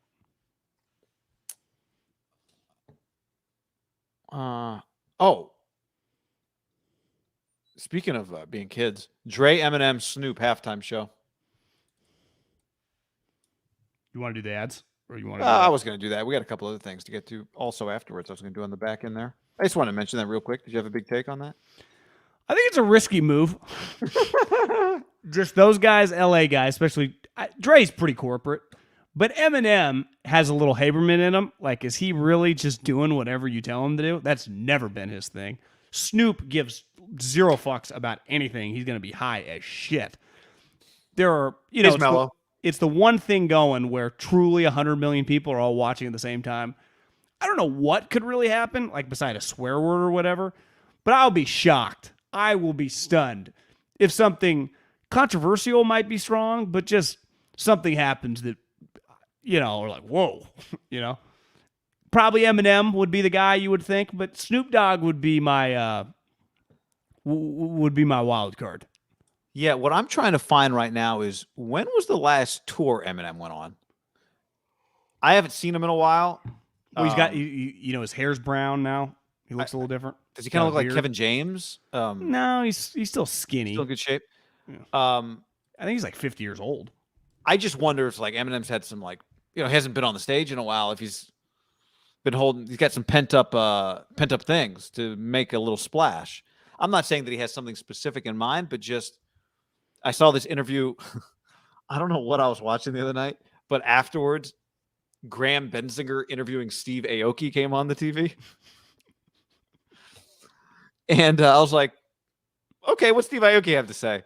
Speaker 1: Speaking of being kids, Dre, Eminem, Snoop halftime show.
Speaker 2: You want to do the ads? Or you want to
Speaker 1: I was going to do that. We got a couple other things to get to also afterwards. I was going to do on the back end there. I just want to mention that real quick. Did you have a big take on that?
Speaker 2: I think it's a risky move. Just those guys, LA guys, especially. Dre's pretty corporate. But Eminem has a little Haberman in him. Like, is he really just doing whatever you tell him to do? That's never been his thing. Snoop gives zero fucks about anything. He's going to be high as shit. There are,
Speaker 1: He's mellow.
Speaker 2: It's the one thing going where truly 100 million people are all watching at the same time. I don't know what could really happen, like beside a swear word or whatever, but I'll be shocked. I will be stunned if something controversial might be strong, but just something happens that, we're like, whoa, Probably Eminem would be the guy you would think, but Snoop Dogg would be my wild card.
Speaker 1: Yeah, what I'm trying to find right now is when was the last tour Eminem went on? I haven't seen him in a while.
Speaker 2: Well, he's got, his hair's brown now. He looks a little different.
Speaker 1: Does he kind of look like Kevin James?
Speaker 2: No, he's still skinny.
Speaker 1: Still in good shape.
Speaker 2: Yeah. I think he's like 50 years old.
Speaker 1: I just wonder if like Eminem's had some he hasn't been on the stage in a while. If he's got some pent up things to make a little splash. I'm not saying that he has something specific in mind, but just I saw this interview. I don't know what I was watching the other night, but afterwards, Graham Benzinger interviewing Steve Aoki came on the TV. And I was like, okay, what's Steve Aoki have to say?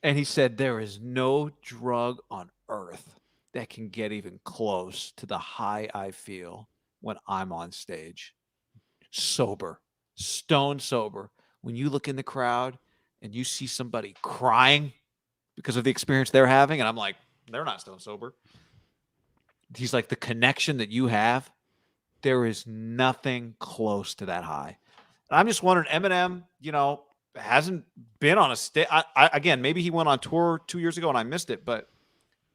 Speaker 1: And he said, there is no drug on earth that can get even close to the high I feel when I'm on stage. Sober, stone sober. When you look in the crowd and you see somebody crying because of the experience they're having, and I'm like, they're not stone sober. He's like, the connection that you have, there is nothing close to that high. I'm just wondering, Eminem, hasn't been on a stage. Again, maybe he went on tour 2 years ago and I missed it, but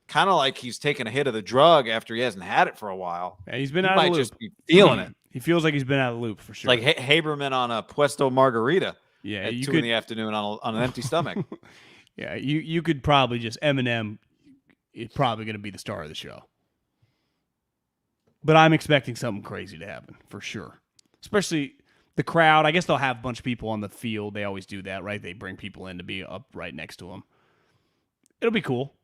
Speaker 1: kind of like he's taken a hit of the drug after he hasn't had it for a while.
Speaker 2: Yeah, he's been out of the loop.
Speaker 1: Just be feeling it.
Speaker 2: He feels like he's been out of the loop for sure.
Speaker 1: Like Haberman on a Puesto Margarita.
Speaker 2: Yeah,
Speaker 1: at 2 in the afternoon on an empty stomach.
Speaker 2: Yeah, you could probably just Eminem is probably going to be the star of the show. But I'm expecting something crazy to happen for sure. Especially the crowd. I guess they'll have a bunch of people on the field. They always do that, right? They bring people in to be up right next to them. It'll be cool.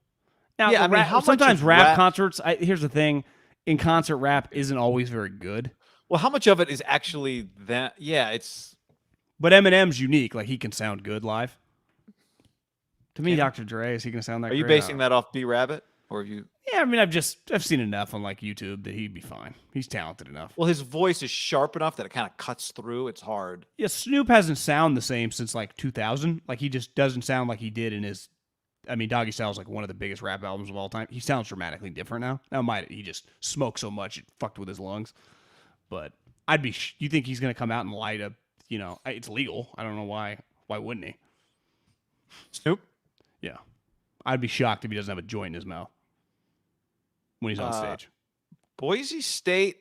Speaker 2: Now, yeah, sometimes rap concerts, here's the thing. In concert, rap isn't always very good.
Speaker 1: Well, how much of it is actually that? Yeah, it's...
Speaker 2: But Eminem's unique. Like, he can sound good live. To me, Dr. Dre, is he going to sound that great?
Speaker 1: Are you basing that off B-Rabbit? Or have you...
Speaker 2: Yeah, I mean, I've seen enough on, YouTube that he'd be fine. He's talented enough.
Speaker 1: Well, his voice is sharp enough that it kind of cuts through. It's hard.
Speaker 2: Yeah, Snoop hasn't sound the same since, 2000. He just doesn't sound like he did in his... Doggy Style is one of the biggest rap albums of all time. He sounds dramatically different now. He just smoked so much it fucked with his lungs. But you think he's going to come out and light up, it's legal. I don't know why. Why wouldn't he?
Speaker 1: Snoop?
Speaker 2: Yeah. I'd be shocked if he doesn't have a joint in his mouth when he's on stage.
Speaker 1: Boise State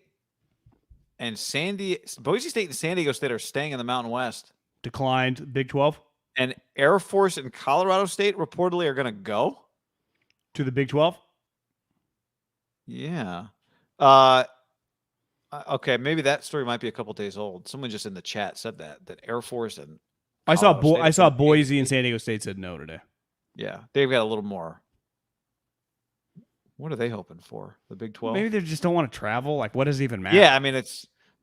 Speaker 1: and San Diego State are staying in the Mountain West.
Speaker 2: Declined Big 12?
Speaker 1: And Air Force and Colorado State reportedly are going to go
Speaker 2: to the Big 12.
Speaker 1: Yeah. Okay, maybe that story might be a couple days old. Someone just in the chat said that Air Force and
Speaker 2: I saw Boise and San Diego State said no today.
Speaker 1: Yeah, they've got a little more. What are they hoping for? The Big 12?
Speaker 2: Maybe they just don't want to travel. What does it even matter?
Speaker 1: Yeah,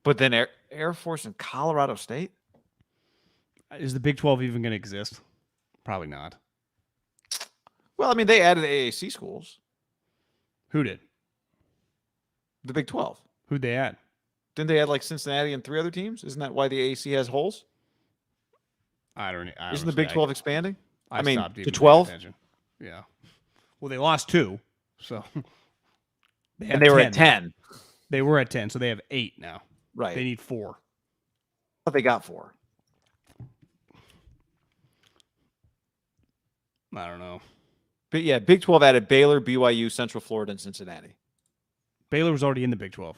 Speaker 1: but then Air Force and Colorado State.
Speaker 2: Is the Big 12 even going to exist? Probably not.
Speaker 1: Well, they added AAC schools.
Speaker 2: Who did?
Speaker 1: The Big 12.
Speaker 2: Who'd they add?
Speaker 1: Didn't they add Cincinnati and 3 other teams? Isn't that why the AAC has holes?
Speaker 2: I don't
Speaker 1: Isn't the Big 12 expanding?
Speaker 2: I stopped
Speaker 1: to 12?
Speaker 2: Yeah. Well, they lost 2, so
Speaker 1: they were at 10.
Speaker 2: They were at 10, so they have 8 now.
Speaker 1: Right.
Speaker 2: They need 4.
Speaker 1: What they got 4?
Speaker 2: I don't know.
Speaker 1: But yeah, Big 12 added Baylor, BYU, Central Florida, and Cincinnati.
Speaker 2: Baylor was already in the Big 12.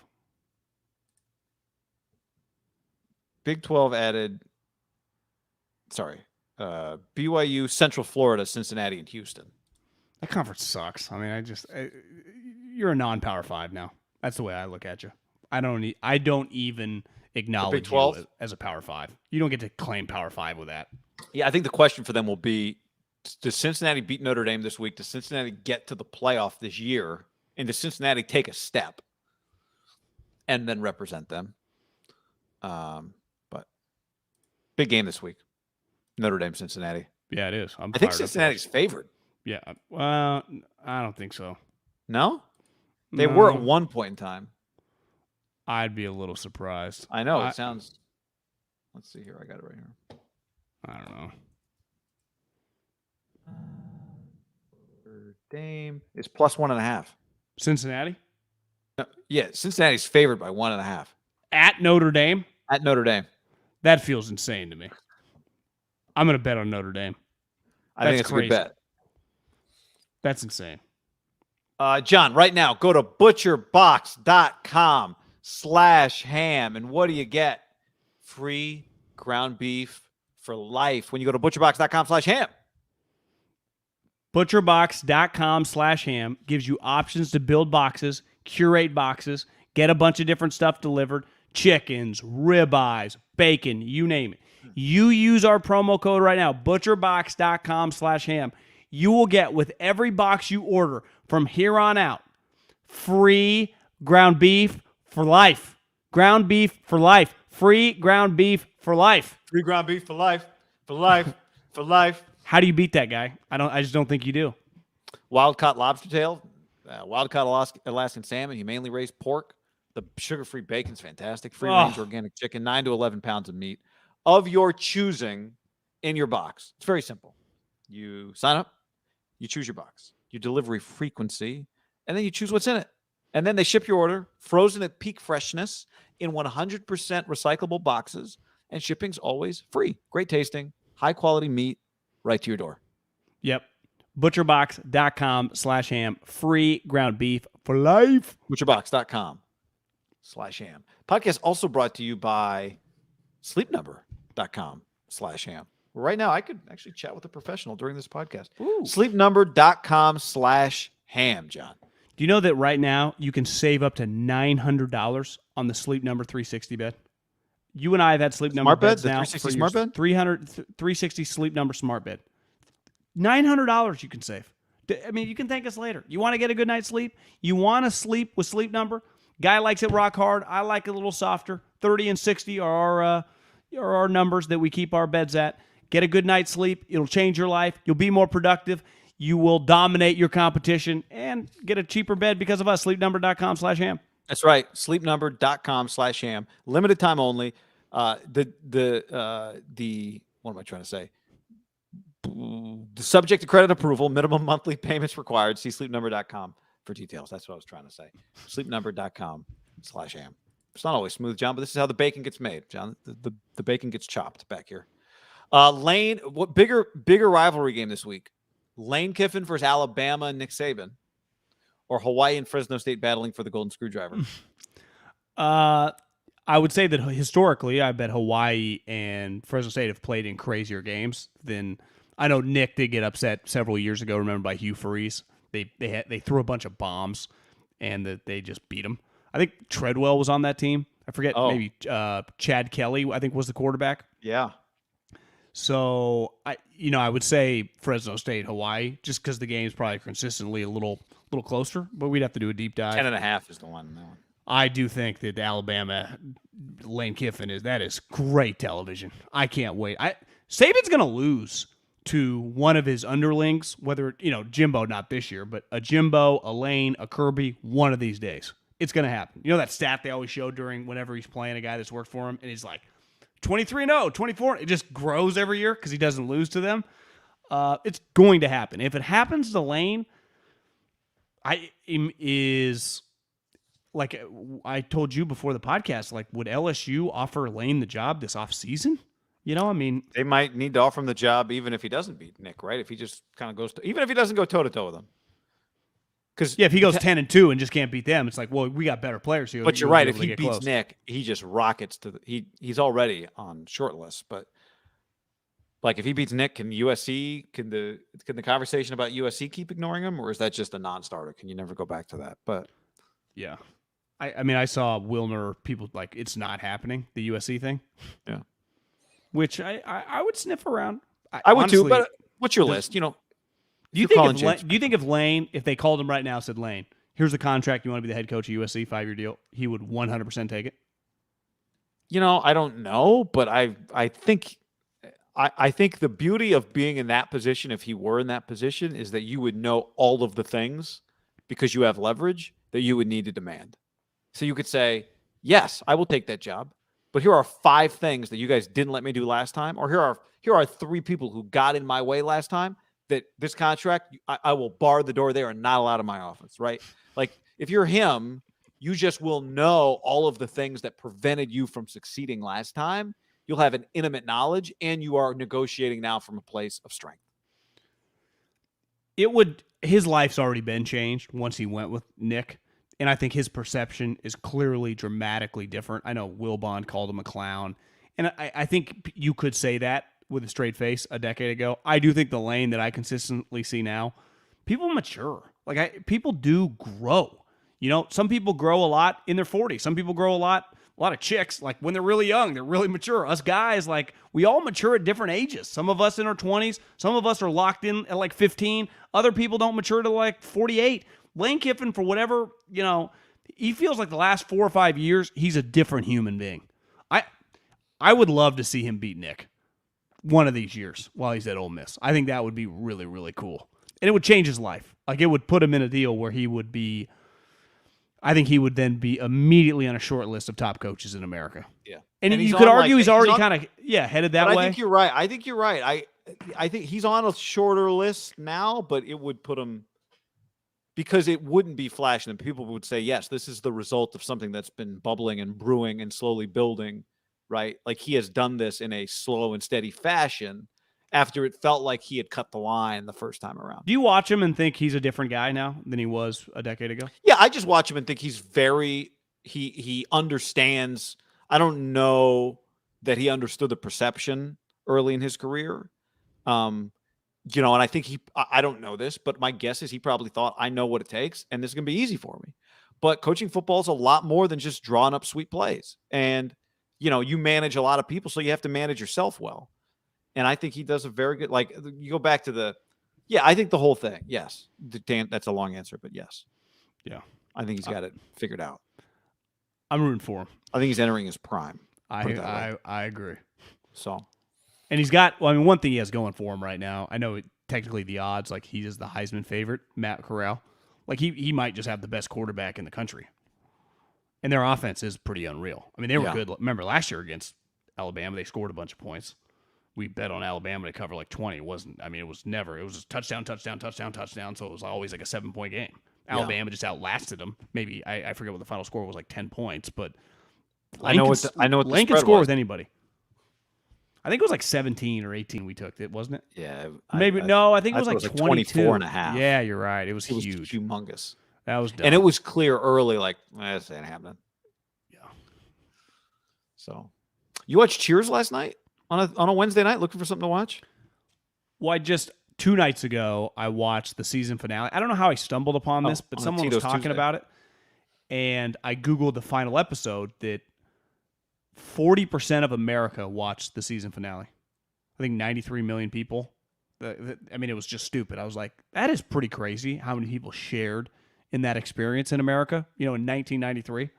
Speaker 1: Big 12 added, BYU, Central Florida, Cincinnati, and Houston.
Speaker 2: That conference sucks. I mean, you're a non-Power 5 now. That's the way I look at you. I don't even acknowledge you as a Power 5. You don't get to claim Power 5 with that.
Speaker 1: Yeah, I think the question for them will be, does Cincinnati beat Notre Dame this week? Does Cincinnati get to the playoff this year? And does Cincinnati take a step and then represent them? But big game this week. Notre Dame, Cincinnati.
Speaker 2: Yeah, it is.
Speaker 1: I think Cincinnati's favored.
Speaker 2: Yeah. Well, I don't think so.
Speaker 1: No? They were at one point in time.
Speaker 2: I'd be a little surprised.
Speaker 1: I know. It sounds... Let's see here. I got it right here.
Speaker 2: I don't know.
Speaker 1: Notre Dame is plus 1.5.
Speaker 2: Cincinnati?
Speaker 1: No, yeah, Cincinnati's favored by 1.5.
Speaker 2: At Notre Dame?
Speaker 1: At Notre Dame.
Speaker 2: That feels insane to me. I'm going to bet on Notre Dame.
Speaker 1: I think it's crazy. A good bet.
Speaker 2: That's insane.
Speaker 1: John, right now, go to butcherbox.com/ham. And what do you get? Free ground beef for life when you go to butcherbox.com/ham.
Speaker 2: Butcherbox.com/ham gives you options to build boxes, curate boxes, get a bunch of different stuff delivered, chickens, ribeyes, bacon, you name it. You use our promo code right now, butcherbox.com/ham. You will get, with every box you order from here on out, free ground beef for life. Ground beef for life. Free ground beef for life.
Speaker 1: Free ground beef for life. For life. For life.
Speaker 2: How do you beat that guy? I just don't think you do.
Speaker 1: Wild-caught lobster tail, wild-caught Alaskan salmon, humanely raised pork. The sugar-free bacon's fantastic. Free-range organic chicken, 9 to 11 pounds of meat of your choosing in your box. It's very simple. You sign up, you choose your box, your delivery frequency, and then you choose what's in it. And then they ship your order, frozen at peak freshness in 100% recyclable boxes, and shipping's always free. Great tasting, high-quality meat right to your door.
Speaker 2: Yep. Butcherbox.com/ham. Free ground beef for life.
Speaker 1: Butcherbox.com/ham. Podcast also brought to you by sleepnumber.com/ham. Right now, I could actually chat with a professional during this podcast. Sleepnumber.com/ham, John.
Speaker 2: Do you know that right now you can save up to $900 on the Sleep Number 360 bed? You and I have had Sleep Number beds now.
Speaker 1: 360 smart bed?
Speaker 2: 360 Sleep Number smart bed. $900 you can save. I mean, you can thank us later. You want to get a good night's sleep? You want to sleep with Sleep Number? Guy likes it rock hard. I like it a little softer. 30 and 60 are our numbers that we keep our beds at. Get a good night's sleep. It'll change your life. You'll be more productive. You will dominate your competition and get a cheaper bed because of us. Sleepnumber.com/ham.
Speaker 1: That's right. Sleepnumber.com/ham. Limited time only. What am I trying to say? The subject to credit approval, minimum monthly payments required. See sleepnumber.com for details. That's what I was trying to say. Sleepnumber.com/ham. It's not always smooth, John, but this is how the bacon gets made, John. The bacon gets chopped back here. Lane, what bigger rivalry game this week? Lane Kiffin versus Alabama and Nick Saban, or Hawaii and Fresno State battling for the golden screwdriver?
Speaker 2: I would say that historically, I bet Hawaii and Fresno State have played in crazier games than. I know Nick did get upset several years ago. Remember, by Hugh Freeze, they threw a bunch of bombs and that they just beat him. I think Treadwell was on that team. I forget, maybe Chad Kelly, I think, was the quarterback.
Speaker 1: Yeah.
Speaker 2: So I would say Fresno State, Hawaii, just because the game's probably consistently a little closer. But we'd have to do a deep dive.
Speaker 1: 10.5 is the one in that one.
Speaker 2: I do think that Alabama, Lane Kiffin is great television. I can't wait. Saban's going to lose to one of his underlings, whether Jimbo, not this year, but a Jimbo, a Lane, a Kirby, one of these days. It's going to happen. You know that stat they always show whenever he's playing a guy that's worked for him, and he's like 23-0, 24. It just grows every year because he doesn't lose to them. It's going to happen. If it happens to Lane, is like I told you before the podcast, like would LSU offer Lane the job this offseason? You know, I mean,
Speaker 1: They might need to offer him the job even if he doesn't beat Nick, right? If he just kind of goes to, even if he doesn't go toe to toe with him. Because
Speaker 2: yeah, if he goes 10-2 and just can't beat them, it's like, well, we got better players here.
Speaker 1: But you're right. If he beats Nick, he just rockets to the, he's already on short list. But like if he beats Nick, can USC can the conversation about USC keep ignoring him, or is that just a non-starter? Can you never go back to that? But
Speaker 2: yeah, I mean, I saw Wilner people like it's not happening, the USC thing.
Speaker 1: Yeah,
Speaker 2: which I would sniff around.
Speaker 1: I would too. But what's your list? You know.
Speaker 2: Do you think if Lane, if they called him right now, said, Lane, here's the contract, you want to be the head coach of USC, 5-year deal, he would 100% take it?
Speaker 1: You know, I don't know, but I think the beauty of being in that position, if he were in that position, is that you would know all of the things because you have leverage that you would need to demand. So you could say, yes, I will take that job, but here are 5 things that you guys didn't let me do last time, or here are 3 people who got in my way last time. That this contract, I will bar the door there and not allowed in my office, right? Like, if you're him, you just will know all of the things that prevented you from succeeding last time. You'll have an intimate knowledge, and you are negotiating now from a place of strength.
Speaker 2: His life's already been changed once he went with Nick, and I think his perception is clearly dramatically different. I know Wilbon called him a clown, and I think you could say that with a straight face a decade ago. I do think the Lane that I consistently see now, people mature. Like people do grow. You know, some people grow a lot in their 40s. Some people grow a lot of chicks, like when they're really young, they're really mature. Us guys, like we all mature at different ages. Some of us in our 20s, some of us are locked in at like 15. Other people don't mature to like 48. Lane Kiffin, for whatever, you know, he feels like the last 4 or 5 years, he's a different human being. I would love to see him beat Nick one of these years while he's at Ole Miss. I think that would be really, really cool. And it would change his life. Like, it would put him in a deal where he would be, I think he would then be immediately on a short list of top coaches in America.
Speaker 1: Yeah.
Speaker 2: And you could argue he's already kind of, headed that way.
Speaker 1: I think you're right. I think he's on a shorter list now, but it would put him, because it wouldn't be flashing. And people would say, yes, this is the result of something that's been bubbling and brewing and slowly building. Right? Like he has done this in a slow and steady fashion after it felt like he had cut the line the first time around.
Speaker 2: Do you watch him and think he's a different guy now than he was a decade ago?
Speaker 1: Yeah, I just watch him and think he's he understands. I don't know that he understood the perception early in his career. You know, and I think I don't know this, but my guess is he probably thought, I know what it takes and this is going to be easy for me. But coaching football is a lot more than just drawing up sweet plays. And you know, you manage a lot of people, so you have to manage yourself well. And I think he does a very good, like, you go back to I think the whole thing, yes. That's a long answer, but yes.
Speaker 2: Yeah.
Speaker 1: I think he's got it figured out.
Speaker 2: I'm rooting for him.
Speaker 1: I think he's entering his prime.
Speaker 2: I agree.
Speaker 1: So.
Speaker 2: And he's got, well, I mean, one thing he has going for him right now, I know technically the odds, like he is the Heisman favorite, Matt Corral. Like he might just have the best quarterback in the country. And their offense is pretty unreal. I mean, they were good. Remember last year against Alabama, they scored a bunch of points. We bet on Alabama to cover like 20. It wasn't, I mean, it was just touchdown. So it was always like a 7-point game. Alabama just outlasted them. Maybe, I forget what the final score was, like 10 points, but
Speaker 1: I know what
Speaker 2: Lane could score with anybody. I think it was like 17 or 18 we took it, wasn't it?
Speaker 1: Yeah.
Speaker 2: I think it was like 22.
Speaker 1: 24 and a half.
Speaker 2: Yeah, you're right. It was huge.
Speaker 1: It was humongous.
Speaker 2: That was dumb.
Speaker 1: And it was clear early, like, this ain't happening.
Speaker 2: Yeah.
Speaker 1: So, you watched Cheers last night on a Wednesday night, looking for something to watch?
Speaker 2: Well, 2 nights ago, I watched the season finale. I don't know how I stumbled upon this, but someone was talking about it, and I Googled the final episode that 40% of America watched the season finale. I think 93 million people. I mean, it was just stupid. I was like, that is pretty crazy how many people shared in that experience in America, in 1993.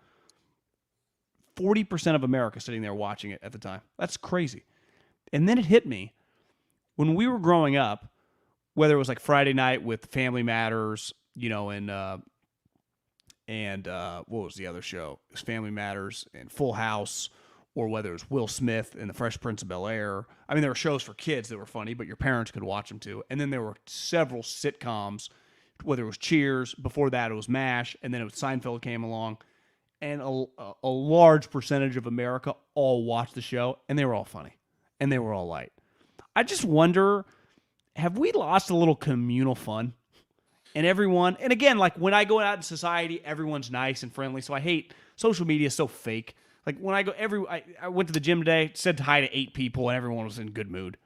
Speaker 2: 40% of America sitting there watching it at the time. That's crazy. And then it hit me. When we were growing up, whether it was like Friday night with Family Matters, and what was the other show? It was Family Matters and Full House, or whether it was Will Smith and The Fresh Prince of Bel-Air. I mean, there were shows for kids that were funny, but your parents could watch them too. And then there were several sitcoms whether it was Cheers, before that it was MASH, and then it was Seinfeld came along, and a large percentage of America all watched the show, and they were all funny, and they were all light. I just wonder, have we lost a little communal fun? And everyone, and again, like when I go out in society, everyone's nice and friendly, so I hate social media is so fake. Like when I go, I went to the gym today, said hi to 8 people, and everyone was in good mood.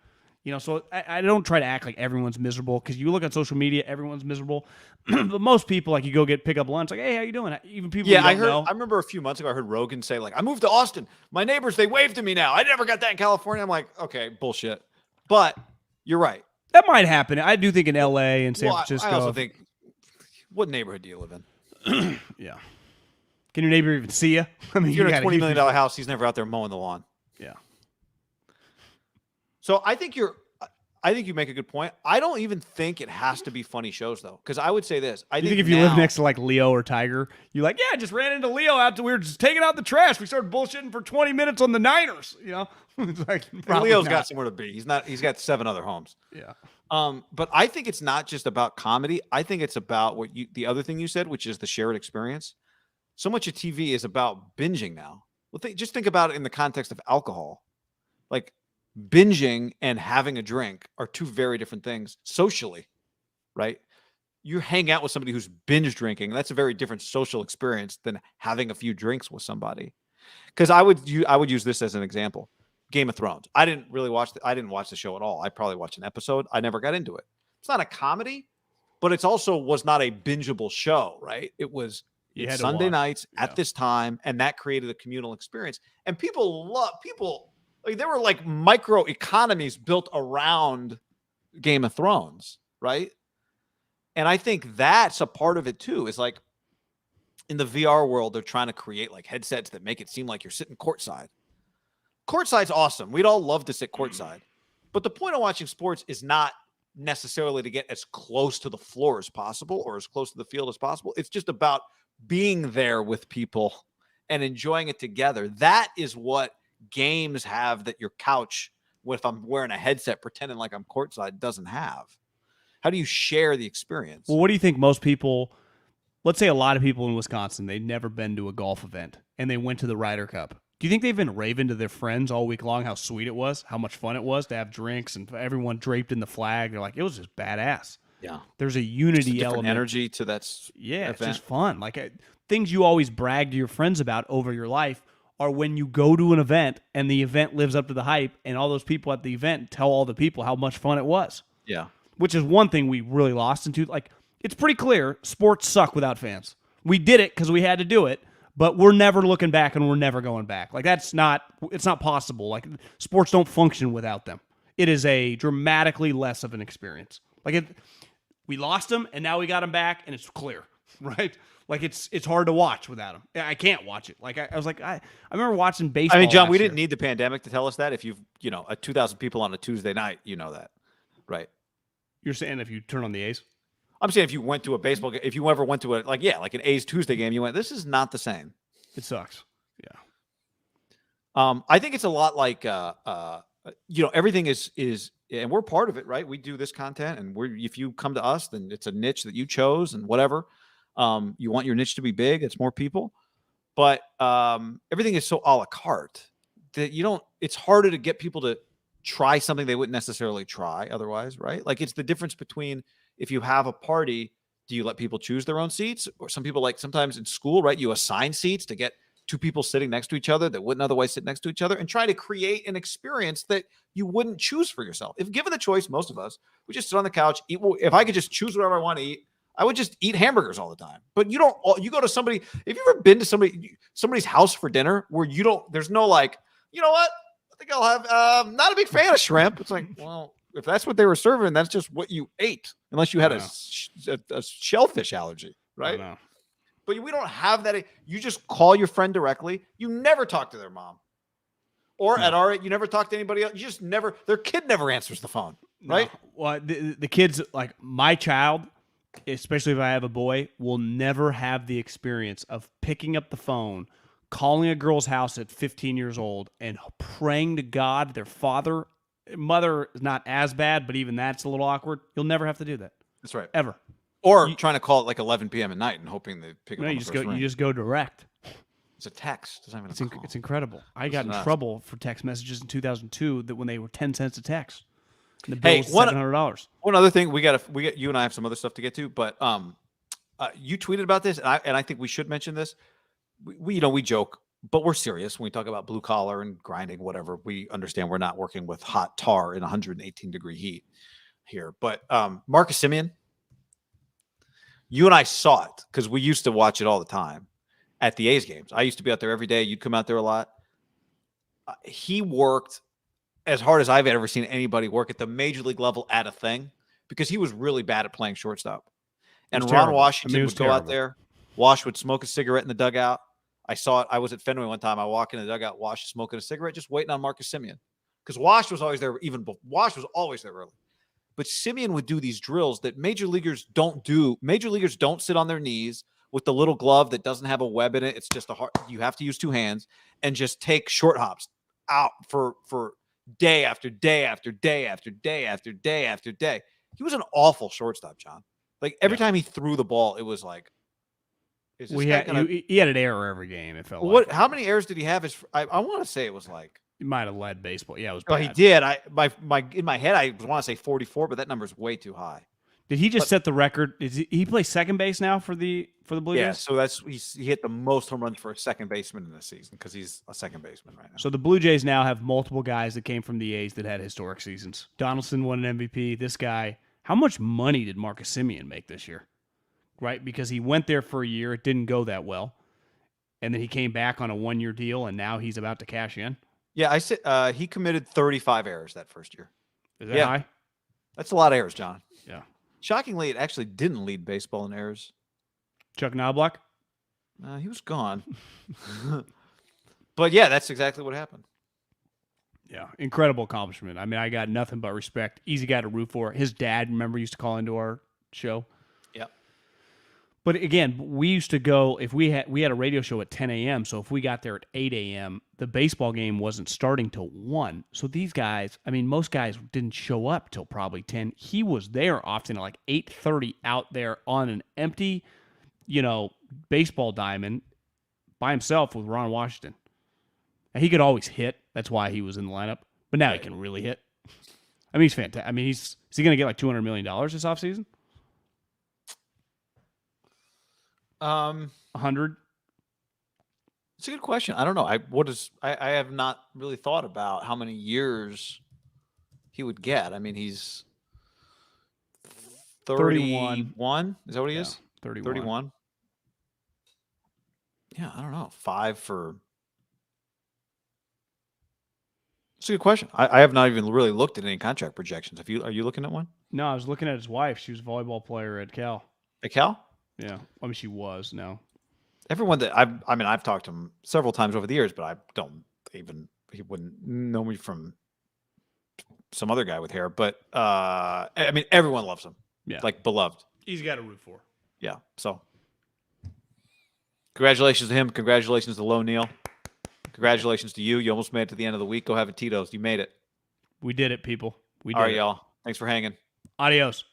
Speaker 2: So I don't try to act like everyone's miserable, because you look at social media, everyone's miserable. But most people, like, you go pick up lunch, like, hey, how you doing? Even people you don't know.
Speaker 1: I remember a few months ago, I heard Rogan say, like, I moved to Austin. My neighbors, they waved to me now. I never got that in California. I'm like, okay, bullshit. But you're right.
Speaker 2: That might happen. I do think in L.A. and San Francisco.
Speaker 1: I also think, what neighborhood do you live in?
Speaker 2: Yeah. Can your neighbor even see you? I mean,
Speaker 1: if you're in a $20 million house, he's never out there mowing the lawn.
Speaker 2: Yeah.
Speaker 1: So I think you make a good point. I don't even think it has to be funny shows, though, because I would say this. I think
Speaker 2: if you live next to like Leo or Tiger, you're like, yeah, I just ran into Leo we were just taking out the trash. We started bullshitting for 20 minutes on the Niners. It's like,
Speaker 1: Leo's got somewhere to be. He's got 7 other homes.
Speaker 2: Yeah.
Speaker 1: But I think it's not just about comedy. I think it's about the other thing you said, which is the shared experience. So much of TV is about binging now. Well, just think about it in the context of alcohol. Like, binging and having a drink are 2 very different things socially, right? You hang out with somebody who's binge drinking. That's a very different social experience than having a few drinks with somebody. Because I would use this as an example. Game of Thrones. I didn't watch the show at all. I probably watched an episode. I never got into it. It's not a comedy, but it's also was not a bingeable show, right? It was Sunday nights at this time, and that created a communal experience. And people like, there were like micro economies built around Game of Thrones, right? And I think that's a part of it too. Is like in the VR world, they're trying to create like headsets that make it seem like you're sitting courtside. Courtside's awesome. We'd all love to sit courtside. But the point of watching sports is not necessarily to get as close to the floor as possible or as close to the field as possible. It's just about being there with people and enjoying it together. That is what games have that your couch, if I'm wearing a headset pretending like I'm courtside, doesn't have. How do you share the experience?
Speaker 2: Well, what do you think most people, let's say a lot of people in Wisconsin, they'd never been to a golf event and they went to the Ryder Cup. Do you think they've been raving to their friends all week long how sweet it was, how much fun it was to have drinks and everyone draped in the flag? They're like, it was just badass.
Speaker 1: Yeah.
Speaker 2: There's a unity
Speaker 1: element.
Speaker 2: Energy
Speaker 1: to that.
Speaker 2: Yeah, event. It's just fun. Like things you always brag to your friends about over your life are when you go to an event and the event lives up to the hype and all those people at the event tell all the people how much fun it was.
Speaker 1: Yeah.
Speaker 2: Which is one thing we really lost into. Like, it's pretty clear sports suck without fans. We did it because we had to do it, but we're never looking back and we're never going back. Like, it's not possible. Like, sports don't function without them. It is a dramatically less of an experience. Like, we lost them and now we got them back and it's clear, right? Like, it's hard to watch without them. I can't watch it. Like, I was like, I remember watching baseball.
Speaker 1: I mean, John, we didn't need the pandemic to tell us that. If you've, 2,000 people on a Tuesday night, you know that, right?
Speaker 2: You're saying if you turn on the A's?
Speaker 1: I'm saying if you went to a baseball game, if you ever went to like an A's Tuesday game, you went, this is not the same.
Speaker 2: It sucks. Yeah.
Speaker 1: I think it's a lot like, everything is, and we're part of it, right? We do this content, and if you come to us, then it's a niche that you chose, and whatever. You want your niche to be big. It's more people, but everything is so a la carte that it's harder to get people to try something they wouldn't necessarily try otherwise, right? Like, it's the difference between if you have a party, do you let people choose their own seats? Or some people, like sometimes in school, right, you assign seats to get 2 people sitting next to each other that wouldn't otherwise sit next to each other, and try to create an experience that you wouldn't choose for yourself. If given the choice, most of us, we just sit on the couch, eat. If I could just choose whatever I want to eat, I would just eat hamburgers all the time. But you go to somebody, if you've ever been to somebody's house for dinner where there's no like, you know what? I think I'll have, not a big fan of shrimp. It's like, well, if that's what they were serving, that's just what you ate, unless you had a shellfish allergy, right? But we don't have that. You just call your friend directly. You never talk to their mom. Or at our age, you never talk to anybody else. You just never, their kid never answers the phone, right?
Speaker 2: No. Well, the kids, like my child, especially if I have a boy, will never have the experience of picking up the phone, calling a girl's house at 15 years old, and praying to God their mother is not as bad, but even that's a little awkward. You'll never have to do that.
Speaker 1: That's right.
Speaker 2: Ever.
Speaker 1: Or trying to call it like 11 p.m. at night and hoping they pick up
Speaker 2: No,
Speaker 1: on
Speaker 2: you
Speaker 1: the
Speaker 2: just
Speaker 1: first
Speaker 2: go.
Speaker 1: ring.
Speaker 2: You just go direct.
Speaker 1: It's a text. It's not even a call.
Speaker 2: It's incredible. I got in
Speaker 1: nuts.
Speaker 2: trouble for text messages in 2002 that when they were 10 cents a text. And the bill was $700.
Speaker 1: One other thing, we got you and I have some other stuff to get to, but you tweeted about this, and I think we should mention this. We joke, but we're serious when we talk about blue collar and grinding, whatever. We understand we're not working with hot tar in 118-degree heat here. But Marcus Semien, you and I saw it because we used to watch it all the time at the A's games. I used to be out there every day. You'd come out there a lot. He worked as hard as I've ever seen anybody work at the major league level at a thing because he was really bad at playing shortstop. And Ron
Speaker 2: terrible.
Speaker 1: Washington would
Speaker 2: terrible.
Speaker 1: go out there. Wash would smoke a cigarette in the dugout. I saw it. I was at Fenway one time. I walk in the dugout, Wash is smoking a cigarette, just waiting on Marcus Semien. Because Wash was always there, Wash was always there early. But Semien would do these drills that major leaguers don't do. Major leaguers don't sit on their knees with the little glove that doesn't have a web in it. It's just you have to use two hands and just take short hops out for day after day after day after day after day after day. He was an awful shortstop, John. Like every time he threw the ball, it was like,
Speaker 2: he had an error every game. It felt like.
Speaker 1: How many errors did he have? I want to say it was like
Speaker 2: He might have led baseball. Yeah, it was bad.
Speaker 1: well, he did. In my head I want to say 44, but that number is way too high.
Speaker 2: Did he just set the record? He play second base now for the Blue Jays?
Speaker 1: Yeah, so he hit the most home runs for a second baseman in this season because he's a second baseman right now.
Speaker 2: So the Blue Jays now have multiple guys that came from the A's that had historic seasons. Donaldson won an MVP. This guy, how much money did Marcus Semien make this year? Right? Because he went there for a year. It didn't go that well. And then he came back on a one-year deal, and now he's about to cash in.
Speaker 1: Yeah, I said he committed 35 errors that first year.
Speaker 2: Is that high?
Speaker 1: That's a lot of errors, John.
Speaker 2: Yeah.
Speaker 1: Shockingly, it actually didn't lead baseball in errors.
Speaker 2: Chuck Knobloch?
Speaker 1: He was gone. But yeah, that's exactly what happened.
Speaker 2: Yeah, incredible accomplishment. I mean, I got nothing but respect. Easy guy to root for. His dad, remember, used to call into our show.
Speaker 1: Yep.
Speaker 2: But again, we used to go, if we had a radio show at 10 a.m., so if we got there at 8 a.m., the baseball game wasn't starting till 1. So these guys, I mean, most guys didn't show up till probably 10. He was there often at like 8:30 out there on an empty, baseball diamond by himself with Ron Washington. And he could always hit. That's why he was in the lineup. But now he can really hit. I mean, he's fantastic. I mean, is he going to get like $200 million this offseason? 100?
Speaker 1: It's a good question. I don't know. I have not really thought about how many years he would get. I mean, he's 31. Is that what he is?
Speaker 2: 31.
Speaker 1: 31. Yeah, I don't know. 5 for. It's a good question. I have not even really looked at any contract projections. Are you looking at one?
Speaker 2: No, I was looking at his wife. She was a volleyball player at Cal.
Speaker 1: At Cal?
Speaker 2: Yeah. I mean, she was now.
Speaker 1: Everyone that I've talked to him several times over the years, but I don't even, he wouldn't know me from some other guy with hair. But I mean, everyone loves him.
Speaker 2: Yeah.
Speaker 1: Like beloved.
Speaker 2: He's got to root for.
Speaker 1: Yeah. So congratulations to him. Congratulations to Low Neal. Congratulations to you. You almost made it to the end of the week. Go have a Tito's. You made it.
Speaker 2: We did it, people. We did
Speaker 1: All right,
Speaker 2: it.
Speaker 1: y'all. Thanks for hanging.
Speaker 2: Adios.